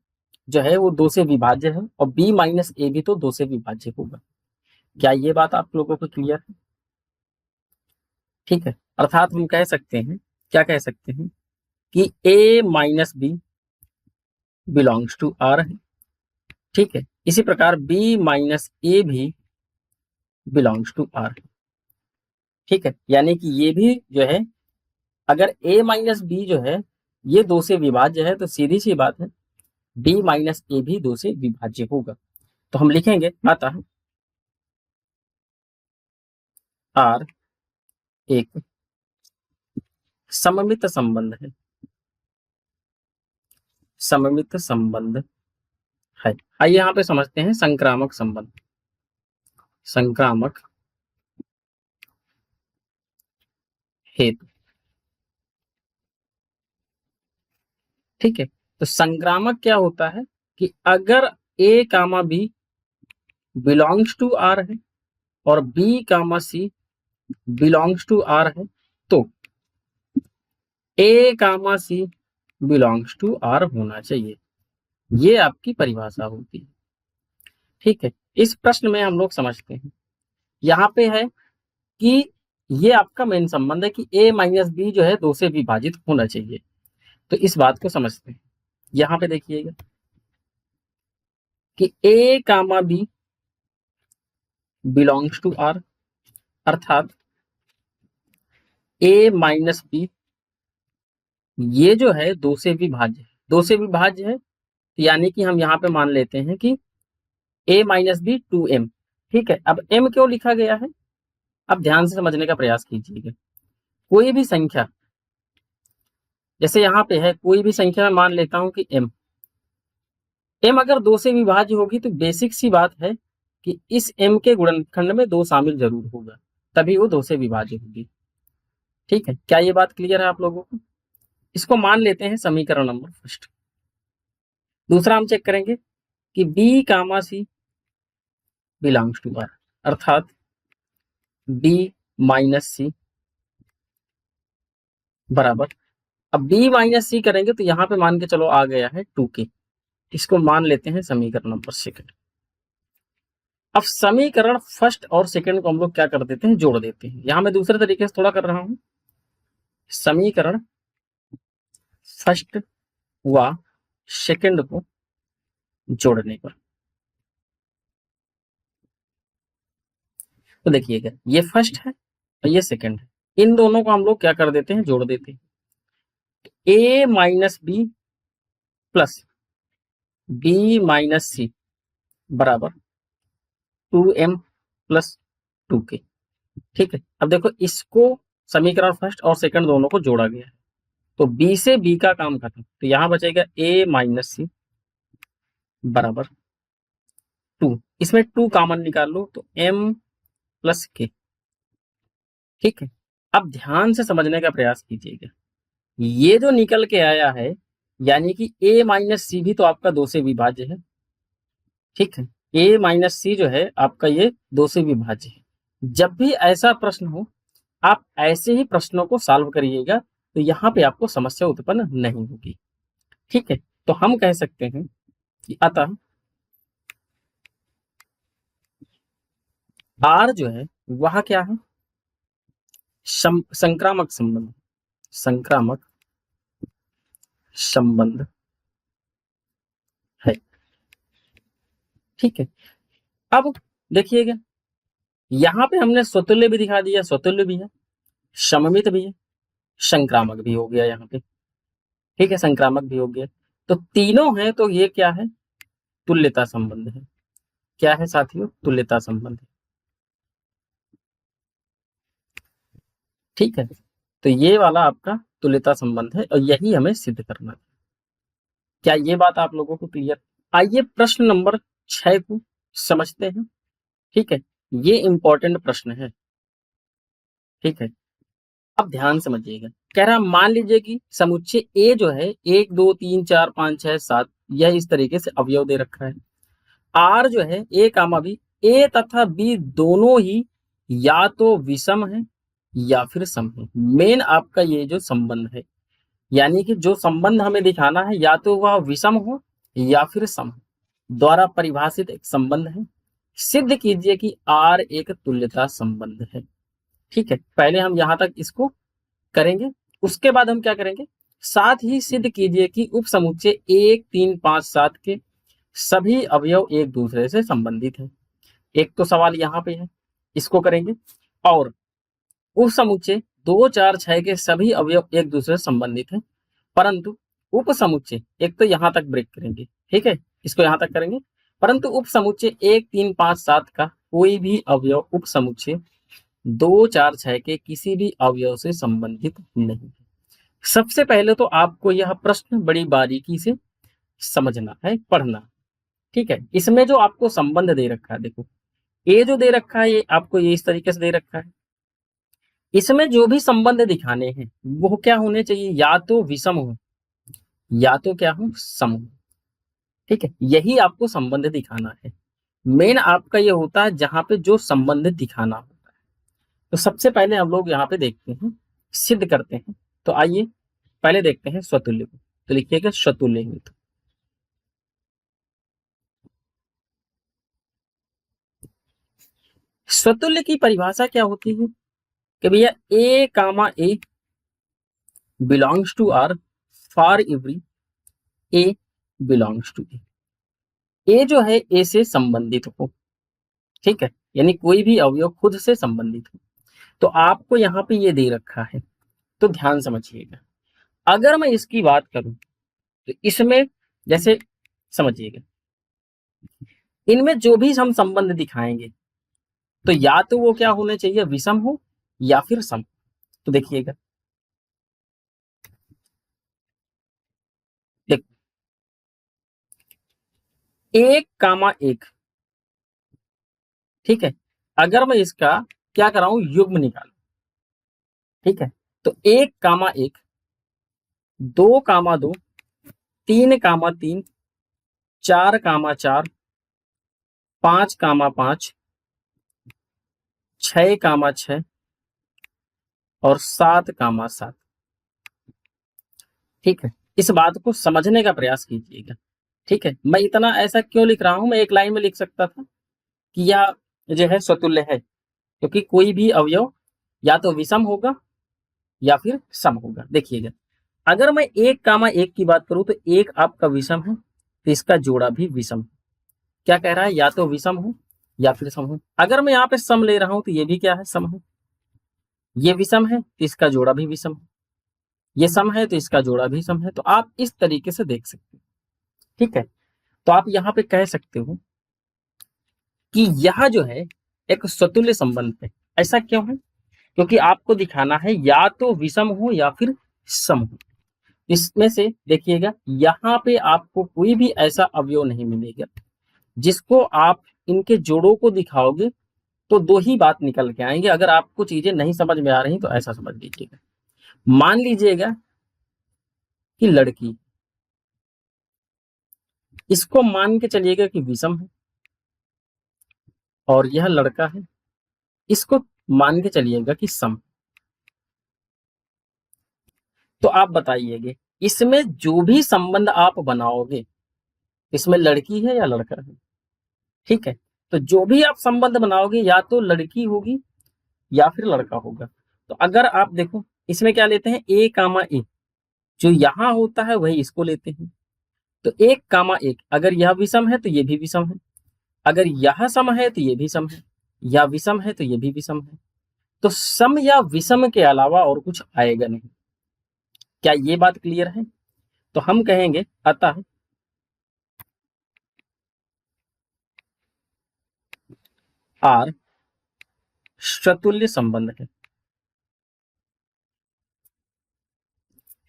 A: जो है वो दो से विभाज्य है और b माइनस ए भी तो दो से विभाज्य होगा। क्या ये बात आप लोगों को क्लियर है? ठीक है, अर्थात हम कह सकते हैं, क्या कह सकते हैं कि a minus B belongs to R है, ठीक है, इसी प्रकार b माइनस ए भी बिलोंग्स टू आर है। ठीक है, यानी कि ये भी जो है, अगर a माइनस बी जो है ये दो से विभाज्य है, तो सीधी सी बात है b माइनस ए भी दो से विभाज्य होगा। तो हम लिखेंगे अतः आर एक सममित संबंध है, सममित संबंध है। आइए यहाँ पे समझते हैं संक्रामक संबंध, संक्रामक हेतु। ठीक है, तो संक्रामक क्या होता है कि अगर a comma B belongs to R है और B comma C belongs to R है, तो A comma C belongs to R होना चाहिए। ये आपकी परिभाषा होती है। ठीक है, इस प्रश्न में हम लोग समझते हैं, यहाँ पे है कि ये आपका मेन संबंध है कि a माइनस बी जो है 2 से विभाजित होना चाहिए। तो इस बात को समझते हैं। यहाँ पे देखिएगा कि a comma B belongs to R, अर्थात a माइनस बी ये जो है 2 से विभाज्य है। 2 से विभाज्य है, यानी कि हम यहाँ पे मान लेते हैं कि a माइनस बी 2m। ठीक है, अब m क्यों लिखा गया है, अब ध्यान से समझने का प्रयास कीजिएगा। कोई भी संख्या, जैसे यहाँ पे है कोई भी संख्या मैं मान लेता हूं कि m अगर 2 से विभाज्य होगी तो बेसिक सी बात है कि इस m के गुणनखंड में 2 शामिल जरूर होगा, तभी वो 2 से विभाज्य होगी। ठीक है, क्या ये बात क्लियर है आप लोगों को? इसको मान लेते हैं समीकरण नंबर फर्स्ट। दूसरा हम चेक करेंगे कि b comma C belongs to R, अर्थात b माइनस सी बराबर, अब b माइनस सी करेंगे तो यहाँ पे मान के चलो आ गया है 2k। इसको मान लेते हैं समीकरण नंबर सेकंड। अब समीकरण फर्स्ट और सेकंड को हम लोग क्या कर देते हैं, जोड़ देते हैं। यहां मैं दूसरे तरीके से थोड़ा कर रहा हूं, समीकरण फर्स्ट व सेकंड को जोड़ने पर। तो देखिएगा ये फर्स्ट है और ये सेकंड है, इन दोनों को हम लोग क्या कर देते हैं, जोड़ देते हैं। a minus b plus b minus सी बराबर 2m प्लस 2k। ठीक है, अब देखो इसको समीकरण फर्स्ट और सेकंड दोनों को जोड़ा गया है, तो b से b का काम खत्म, तो यहां बचेगा a माइनस सी बराबर 2, इसमें 2 कॉमन निकाल लो तो m प्लस के। ठीक है, अब ध्यान से समझने का प्रयास कीजिएगा, ये जो निकल के आया है यानी कि a माइनस सी भी तो आपका 2 से विभाज्य है। ठीक है, a माइनस सी जो है आपका ये 2 से विभाज्य है। जब भी ऐसा प्रश्न हो आप ऐसे ही प्रश्नों को सॉल्व करिएगा, तो यहाँ पे आपको समस्या उत्पन्न नहीं होगी। ठीक है, तो हम कह सकते हैं कि अतः R जो है वह क्या है, संक्रामक संबंध, संक्रामक संबंध है। ठीक है, अब देखिएगा यहां पे हमने स्वतुल्य भी दिखा दिया, स्वतुल्य भी है, सममित भी है, संक्रामक भी हो गया यहाँ पे। ठीक है, संक्रामक भी हो गया, तो तीनों है, तो ये क्या है, तुल्यता संबंध है। क्या है साथियों, तुल्यता संबंध है। ठीक है, तो ये वाला आपका तुल्यता संबंध है और यही हमें सिद्ध करना है। क्या ये बात आप लोगों को क्लियर? आइए प्रश्न नंबर 6 को समझते हैं। ठीक है, ये इंपॉर्टेंट प्रश्न है। ठीक है, अब ध्यान समझिएगा, कह रहा मान लीजिए कि समुच्चय ए जो है 1 2 3 4 5 6 7 यह इस तरीके से अवयव दे रखा है। आर जो है ए कामा बी, ए तथा बी दोनों ही या तो विषम है या फिर सम है। मेन आपका ये जो संबंध है, यानी कि जो संबंध हमें दिखाना है या तो वह विषम हो या फिर सम हो, द्वारा परिभाषित एक संबंध है। सिद्ध कीजिए कि आर एक तुल्यता संबंध है। ठीक है, पहले हम यहां तक इसको करेंगे, उसके बाद हम क्या करेंगे, साथ ही सिद्ध कीजिए कि उप समुच्चय 1 3 5 7 के सभी अवयव एक दूसरे से संबंधित है। एक तो सवाल यहाँ पे है, इसको करेंगे, और उप समुच्चय 2 4 6 के सभी अवयव एक दूसरे से संबंधित है, परंतु उप समुच्चय एक तो यहां तक ब्रेक करेंगे। ठीक है, इसको यहां तक करेंगे, परंतु उप समुच्चय 1 3 5 7 का कोई भी अवयव उप समुच्चय 2 4 6 के किसी भी अवयव से संबंधित नहीं है। सबसे पहले तो आपको यह प्रश्न बड़ी बारीकी से समझना है, पढ़ना। ठीक है, इसमें जो आपको संबंध दे रखा है, देखो ए जो दे रखा है ये आपको ये इस तरीके से दे रखा है, इसमें जो भी संबंध दिखाने हैं वो क्या होने चाहिए, या तो विषम हो या तो क्या हो, सम हो। ठीक है, यही आपको संबंध दिखाना है। मेन आपका ये होता है जहां पे जो संबंधित दिखाना होता है। तो सबसे पहले हम लोग यहाँ पे देखते हैं, सिद्ध करते हैं। तो आइए पहले देखते हैं स्वतुल्य को। तो लिखिएगा स्वतुल्य हेतु। स्वतुल्य की परिभाषा क्या होती है कि भैया a comma A belongs to R for every a belongs to A जो है ए से संबंधित हो। ठीक है, यानी कोई भी अवयव खुद से संबंधित हो। तो आपको यहाँ पे ये दे रखा है, तो ध्यान समझिएगा। अगर मैं इसकी बात करूं तो इसमें जैसे समझिएगा, इनमें जो भी हम संबंध दिखाएंगे तो या तो वो क्या होने चाहिए, विषम हो या फिर सम। तो देखिएगा, देख, एक कामा एक, ठीक है, अगर मैं इसका क्या कराऊं, युग्म निकालूं, ठीक है, तो एक कामा एक, दो कामा दो, तीन कामा तीन, चार कामा चार, पांच कामा पांच, छह कामा छह और सात कामा सात। ठीक है, इस बात को समझने का प्रयास कीजिएगा। ठीक है, मैं इतना ऐसा क्यों लिख रहा हूं, मैं एक लाइन में लिख सकता था कि यह जो है स्वतुल्य है, क्योंकि कोई भी अवयव या तो विषम होगा या फिर सम होगा। देखिएगा, अगर मैं एक कामा एक की बात करूं तो एक आपका विषम है, तो इसका जोड़ा भी विषम। क्या कह रहा है, या तो विषम हो या फिर सम हो। अगर मैं यहाँ पे सम ले रहा हूं तो ये भी क्या है, सम है। ये विषम है तो इसका जोड़ा भी विषम है, ये सम है तो इसका जोड़ा भी सम है। तो आप इस तरीके से देख सकते हैं। ठीक है, तो आप यहाँ पे कह सकते हो कि यह जो है एक स्वतुल्य संबंध है। ऐसा क्यों है, क्योंकि आपको दिखाना है या तो विषम हो या फिर सम हो। इसमें से देखिएगा, यहाँ पे आपको कोई भी ऐसा अवयव नहीं मिलेगा जिसको आप इनके जोड़ों को दिखाओगे तो दो ही बात निकल के आएंगे। अगर आपको चीजें नहीं समझ में आ रही तो ऐसा समझ लीजिएगा, मान लीजिएगा कि लड़की, इसको मान के चलिएगा कि विषम है, और यह लड़का है, इसको मान के चलिएगा कि सम। तो आप बताइएगे, इसमें जो भी संबंध आप बनाओगे, इसमें लड़की है या लड़का है। ठीक है, तो जो भी आप संबंध बनाओगे या तो लड़की होगी या फिर लड़का होगा। तो अगर आप देखो, इसमें क्या लेते हैं, ए कामा ए, जो यहां होता है वही इसको लेते हैं। तो एक कामा एक, अगर यह विषम है तो ये भी विषम है, अगर यह सम है तो ये भी सम है, या विषम है तो ये भी विषम है। तो सम या विषम के अलावा और कुछ आएगा नहीं। क्या ये बात क्लियर है। तो हम कहेंगे अतः आर शतुल्य संबंध है।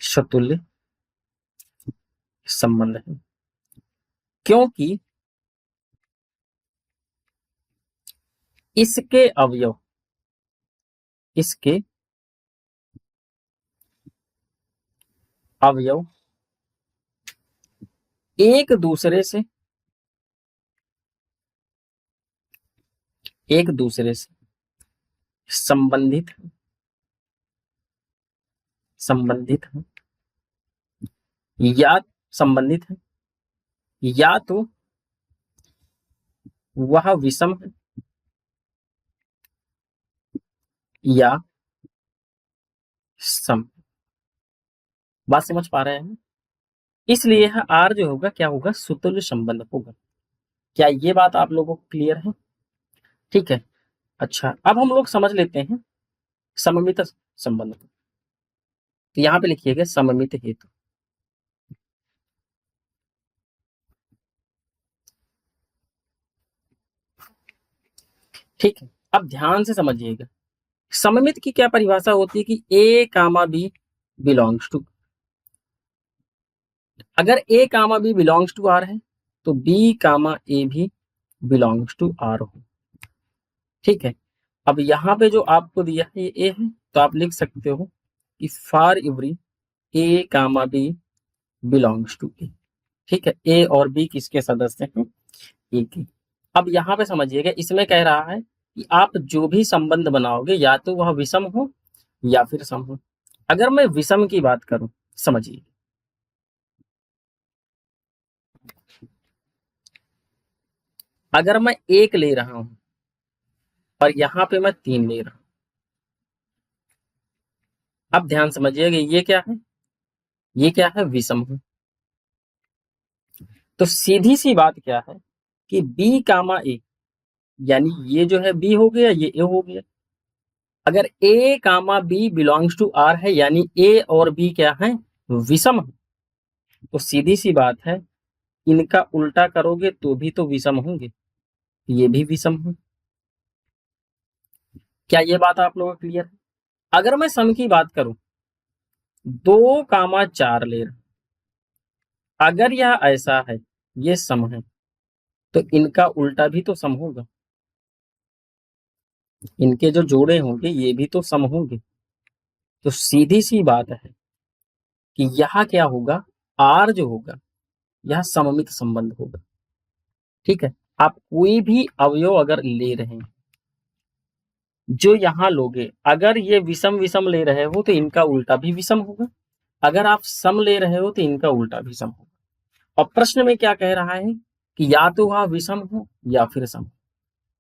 A: शतुल्य संबंध है क्योंकि इसके अवयव, इसके अवयव एक दूसरे से, एक दूसरे से संबंधित, संबंधित है, या संबंधित है, या तो वह विषम है या सम। बात समझ पा रहे हैं। इसलिए यह आर जो होगा क्या होगा, सुतुल्य संबंध होगा। क्या ये बात आप लोगों को क्लियर है। ठीक है, अच्छा अब हम लोग समझ लेते हैं सममित संबंध को। तो यहाँ पे लिखिएगा सममित हेतु। ठीक है, अब ध्यान से समझिएगा, सममित की क्या परिभाषा होती है कि ए कामा बी बिलोंग्स टू, अगर ए comma B belongs to R है तो बी कामा ए भी बिलोंग्स टू आर हो। ठीक है, अब यहाँ पे जो आपको दिया है ये ए है, तो आप लिख सकते हो कि for every a comma B belongs to A. ठीक है, ए और बी किसके सदस्य हैं, ए के। अब यहाँ पे समझिएगा, इसमें कह रहा है कि आप जो भी संबंध बनाओगे या तो वह विषम हो या फिर सम हो। अगर मैं विषम की बात करूं, समझिए, अगर मैं एक ले रहा हूं और यहां पे मैं 3 ले रहा हूं, अब ध्यान समझिएगा, ये क्या है, ये क्या है, विषम है। तो सीधी सी बात क्या है कि बी कामा ए, यानी ये जो है बी हो गया, ये ए हो गया। अगर ए comma B belongs to R है, यानी ए और बी क्या है, विषम है, तो सीधी सी बात है, इनका उल्टा करोगे तो भी तो विषम होंगे, ये भी विषम है। क्या ये बात आप लोगों को क्लियर है? अगर मैं सम की बात करूं, 2 कामा 4 ले रहा, अगर यह ऐसा है, ये सम है, तो इनका उल्टा भी तो सम होगा, इनके जो जोड़े होंगे ये भी तो सम होंगे। तो सीधी सी बात है कि यह क्या होगा, आर जो होगा यह सममित संबंध होगा। ठीक है, आप कोई भी अवयव अगर ले रहे हैं, जो यहां लोगे, अगर ये विषम विषम ले रहे हो तो इनका उल्टा भी विषम होगा, अगर आप सम ले रहे हो तो इनका उल्टा भी सम होगा। और प्रश्न में क्या कह रहा है कि या तो वह विषम हो या फिर सम,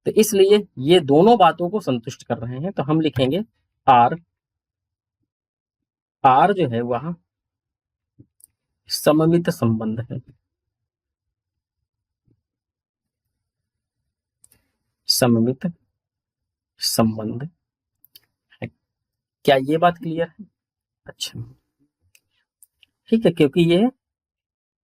A: तो इसलिए ये दोनों बातों को संतुष्ट कर रहे हैं, तो हम लिखेंगे आर, आर जो है वह सममित संबंध है, सममित संबंध है। क्या ये बात क्लियर है? अच्छा, ठीक है, क्योंकि ये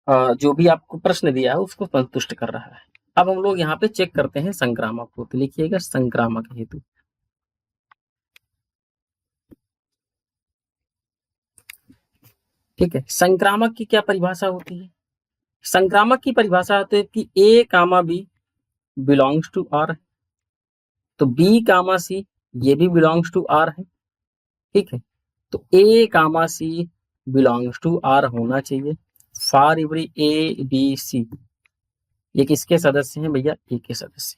A: जो भी आपको प्रश्न दिया है उसको संतुष्ट कर रहा है। अब हम लोग यहाँ पे चेक करते हैं संक्रामक को, तो लिखिएगा संक्रामक हेतु। ठीक है, संक्रामक की क्या परिभाषा होती है? संक्रामक की परिभाषा होती है कि ए comma B belongs to R, तो बी कामा सी ये भी बिलोंग्स टू आर है। ठीक है, तो A comma C belongs to R होना चाहिए for every A B C. ये किसके सदस्य हैं भैया, ए के सदस्य।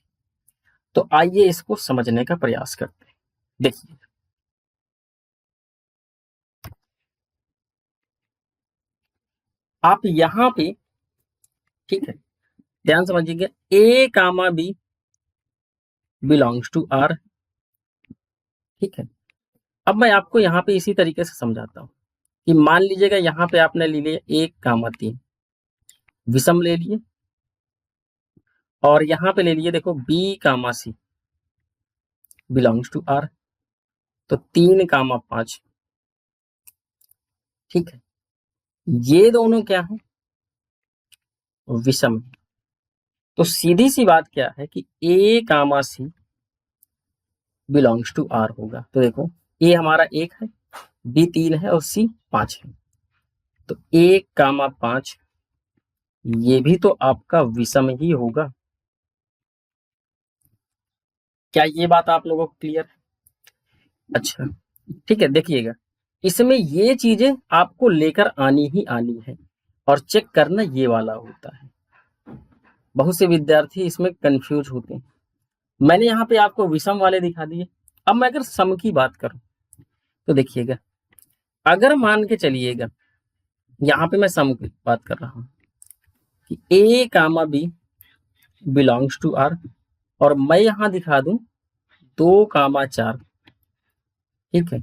A: तो आइए इसको समझने का प्रयास करते हैं। देखिए, आप यहां पे, ठीक है, ध्यान समझिएगा, ए comma B belongs to are. ठीक है, अब मैं आपको यहाँ पे इसी तरीके से समझाता हूँ कि मान लीजिएगा यहाँ पे आपने ले लिया 1 कामा 3, विषम ले लिए, और यहाँ पे ले लिए देखो B comma C belongs to R, तो 3 कामा 5। ठीक है, ये दोनों क्या है, विषम है। तो सीधी सी बात क्या है कि ए comma C belongs to are होगा। तो देखो, ए हमारा 1 है, बी 3 है और सी 5 है, तो 1 कामा 5 ये भी तो आपका विषम ही होगा। क्या ये बात आप लोगों को क्लियर है? अच्छा, ठीक है, देखिएगा, इसमें ये चीजें आपको लेकर आनी ही आनी है, और चेक करना ये वाला होता है। बहुत से विद्यार्थी इसमें कंफ्यूज होते हैं। मैंने यहाँ पे आपको विषम वाले दिखा दिए। अब मैं अगर सम की बात करूं, तो देखिएगा, अगर मान के चलिएगा, यहाँ पे मैं सम की बात कर रहा हूं कि ए comma B belongs to R, और मैं यहां दिखा दूं 2 कामा 4। ठीक है,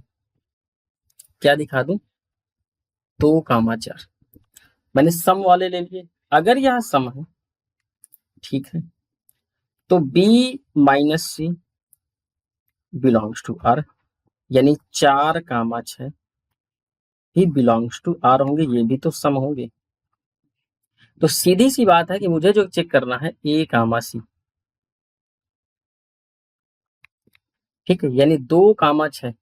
A: क्या दिखा दूं, 2 कामा 4, मैंने सम वाले ले लिए। अगर यह सम है, ठीक है, तो B minus C belongs to R, यानी 4 कामा 6 ही बिलोंग्स टू आर होंगे, ये भी तो सम होंगे। तो सीधी सी बात है कि मुझे जो चेक करना है ए कामा सी। ठीक है, यानी 2 कामा 6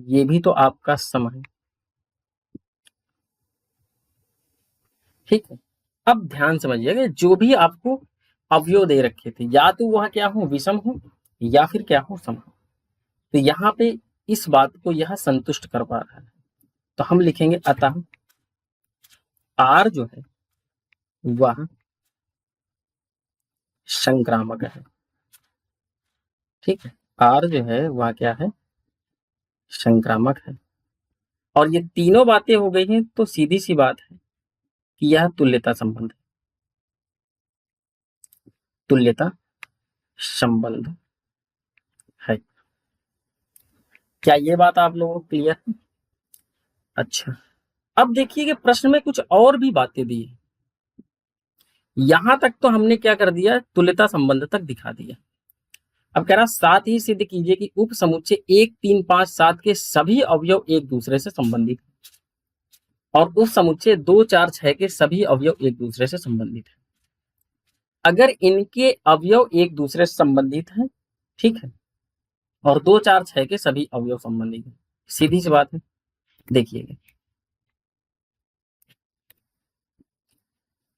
A: ये भी तो आपका सम है। ठीक है, अब ध्यान समझिएगा, जो भी आपको अवयव दे रखे थे, या तो वह क्या हो, विषम हो या फिर क्या हो, सम हो, तो यहाँ पे इस बात को यह संतुष्ट कर पा रहा है। तो हम लिखेंगे अतः आर जो है वह संक्रामक है। ठीक है, आर जो है वह क्या है, संक्रामक है। और ये तीनों बातें हो गई हैं तो सीधी सी बात है कि यह तुल्यता संबंध है, तुल्यता संबंध है। क्या ये बात आप लोगों को क्लियर है? अच्छा, अब देखिए कि प्रश्न में कुछ और भी बातें दी है। यहां तक तो हमने क्या कर दिया, तुल्यता संबंध तक दिखा दिया। अब कह रहा साथ ही सिद्ध कीजिए कि उप समुच्चय 1 3 5 7 के सभी अवयव एक दूसरे से संबंधित और उप समुच्चय 2 4 6 के सभी अवयव एक दूसरे से संबंधित है। अगर इनके अवयव एक दूसरे से संबंधित हैं, ठीक है, और 2 4 6 के सभी अवयव संबंधित हैं, सीधी सी बात है। देखिएगा,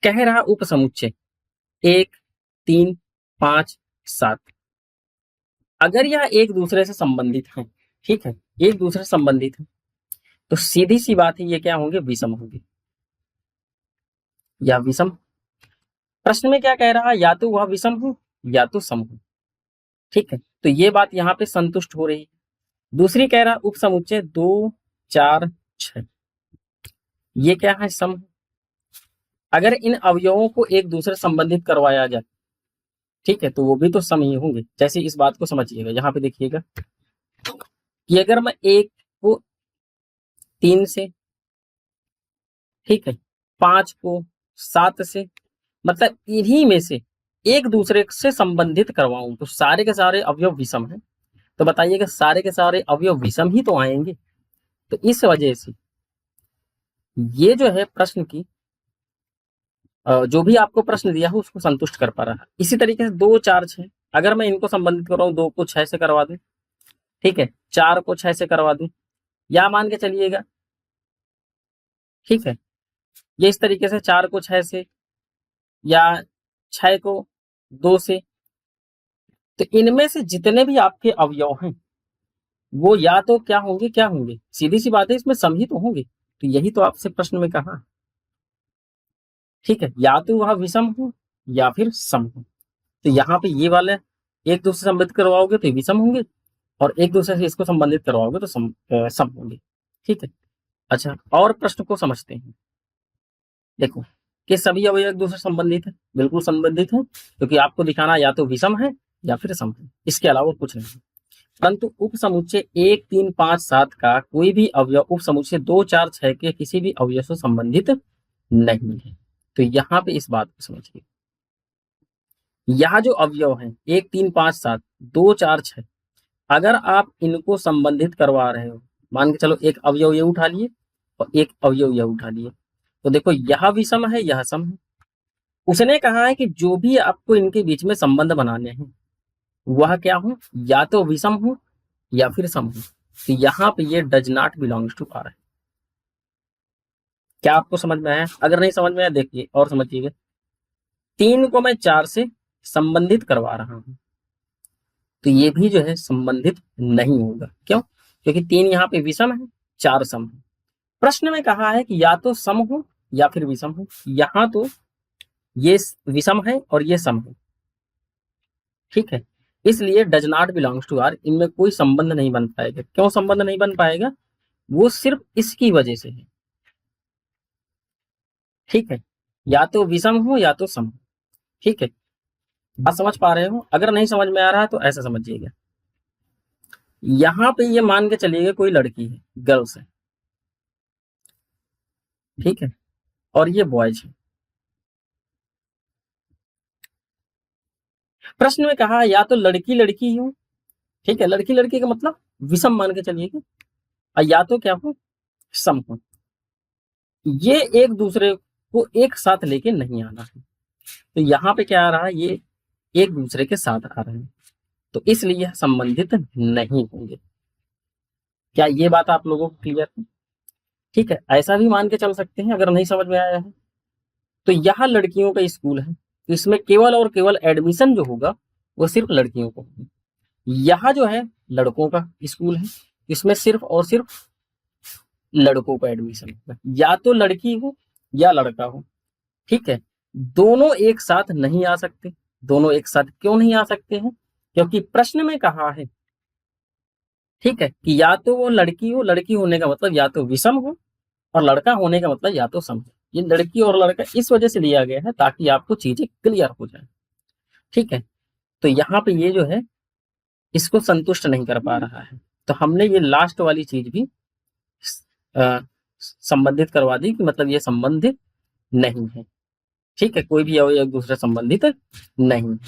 A: कह रहा उप समुच्चय 1 3 5 7, अगर यह एक दूसरे से संबंधित है, ठीक है, एक दूसरे से संबंधित है, तो सीधी सी बात है ये क्या होंगे, विषम होंगे या विषम। प्रश्न में क्या कह रहा है, या तो वह विषम हो या तो सम हो। ठीक है, तो ये बात यहाँ पे संतुष्ट हो रही है। दूसरी कह रहा उप समुच्चय 2 4 6, ये क्या है, सम। अगर इन अवयवों को एक दूसरे से संबंधित करवाया जाए, ठीक है, तो वो भी तो सम ही होंगे। जैसे इस बात को समझिएगा, यहाँ पे देखिएगा कि अगर मैं 1 को 3 से, ठीक है, 5 को 7 से, मतलब इन्हीं में से एक दूसरे से संबंधित करवाऊं तो सारे के सारे अवयव विषम हैं। तो बताइएगा, सारे के सारे अवयव विषम ही तो आएंगे। तो इस वजह से ये जो है प्रश्न की जो भी आपको प्रश्न दिया है उसको संतुष्ट कर पा रहा है। इसी तरीके से 2 4 6, अगर मैं इनको संबंधित कर रहा हूँ, 2 को 6 से करवा दूं, ठीक है, 4 को 6 से करवा दूं, या मान के चलिएगा, ठीक है, ये इस तरीके से 4 को 6 से या 6 को 2 से, तो इनमें से जितने भी आपके अवयव हैं वो या तो क्या होंगे, क्या होंगे, सीधी सी बात है, इसमें सम ही तो होंगे। तो यही तो आपसे प्रश्न में कहा, ठीक है, या तो वह विषम हो या फिर सम हो। तो यहाँ पे ये वाले एक दूसरे से संबंधित करवाओगे तो विषम होंगे, और एक दूसरे से इसको संबंधित करवाओगे तो सम होंगे। ठीक है, अच्छा, और प्रश्न को समझते हैं। देखो कि सभी अवयव एक दूसरे से संबंधित है, बिल्कुल संबंधित है, क्योंकि आपको दिखाना या तो विषम है या फिर सम है, इसके अलावा कुछ नहीं। परंतु उप समुच्चय 1 3 5 7 का कोई भी अवयव उप समुच्चय 2 4 6 के किसी भी अवयव से संबंधित नहीं है। तो यहाँ पे इस बात को समझिए, यहाँ जो अवयव हैं 1 3 5 7 2 4 6, अगर आप इनको संबंधित करवा रहे हो, मान के चलो एक अवयव ये उठा लिए और एक अवयव यह उठा लिए, तो देखो यह विषम है, यह सम है। उसने कहा है कि जो भी आपको इनके बीच में संबंध बनाने हैं वह क्या हो, या तो विषम हो या फिर सम हो। तो यहाँ पे ये does not belongs to R है। क्या आपको समझ में आया? अगर नहीं समझ में आया देखिए और समझिएगा, 3 को मैं 4 से संबंधित करवा रहा हूं तो ये भी जो है संबंधित नहीं होगा। क्यों? क्योंकि 3 यहाँ पे विषम है, 4 सम है। प्रश्न में कहा है कि या तो सम हो या फिर विषम हो, यहाँ तो ये विषम है और ये सम है, ठीक है, इसलिए does not belongs to R, इनमें कोई संबंध नहीं बन पाएगा। क्यों संबंध नहीं बन पाएगा? वो सिर्फ इसकी वजह से है, ठीक है, या तो विषम हो या तो सम हो। ठीक है, बात समझ पा रहे हो? अगर नहीं समझ में आ रहा है तो ऐसा समझिएगा, यहाँ पे ये मान के चलिएगा कोई लड़की है, गर्ल्स है, ठीक है, और ये बॉयज है। प्रश्न में कहा या तो लड़की लड़की ही हो, ठीक है, लड़की लड़की का मतलब विषम मान के चलिएगा, और या तो क्या हो, सम हो। ये एक दूसरे को एक साथ लेके नहीं आना है। तो यहाँ पे क्या आ रहा है, ये एक दूसरे के साथ आ रहे हैं, तो इसलिए यह संबंधित नहीं होंगे। क्या ये बात आप लोगों को क्लियर है? ठीक है, ऐसा भी मान के चल सकते हैं अगर नहीं समझ में आया है तो। यह लड़कियों का स्कूल है तो इसमें केवल और केवल एडमिशन जो होगा वो सिर्फ लड़कियों को होगा। यह जो है लड़कों का स्कूल है, इसमें सिर्फ और सिर्फ लड़कों का एडमिशन होगा, या तो लड़की हो या लड़का हो। ठीक है, दोनों एक साथ नहीं आ सकते, दोनों एक साथ क्यों नहीं आ सकते हैं? क्योंकि प्रश्न में कहा है, ठीक है, कि या तो वो लड़की हो, लड़की होने का मतलब या तो विषम हो, और लड़का होने का मतलब या तो सम हो। ये लड़की और लड़का इस वजह से लिया गया है ताकि आपको चीजें क्लियर हो जाए, ठीक है। तो यहाँ पे ये जो है इसको संतुष्ट नहीं कर पा रहा है, तो हमने ये लास्ट वाली चीज भी अ, संबंधित करवा दी कि मतलब ये संबंधित नहीं है, ठीक है, कोई भी अवयव एक दूसरे संबंधित नहीं है।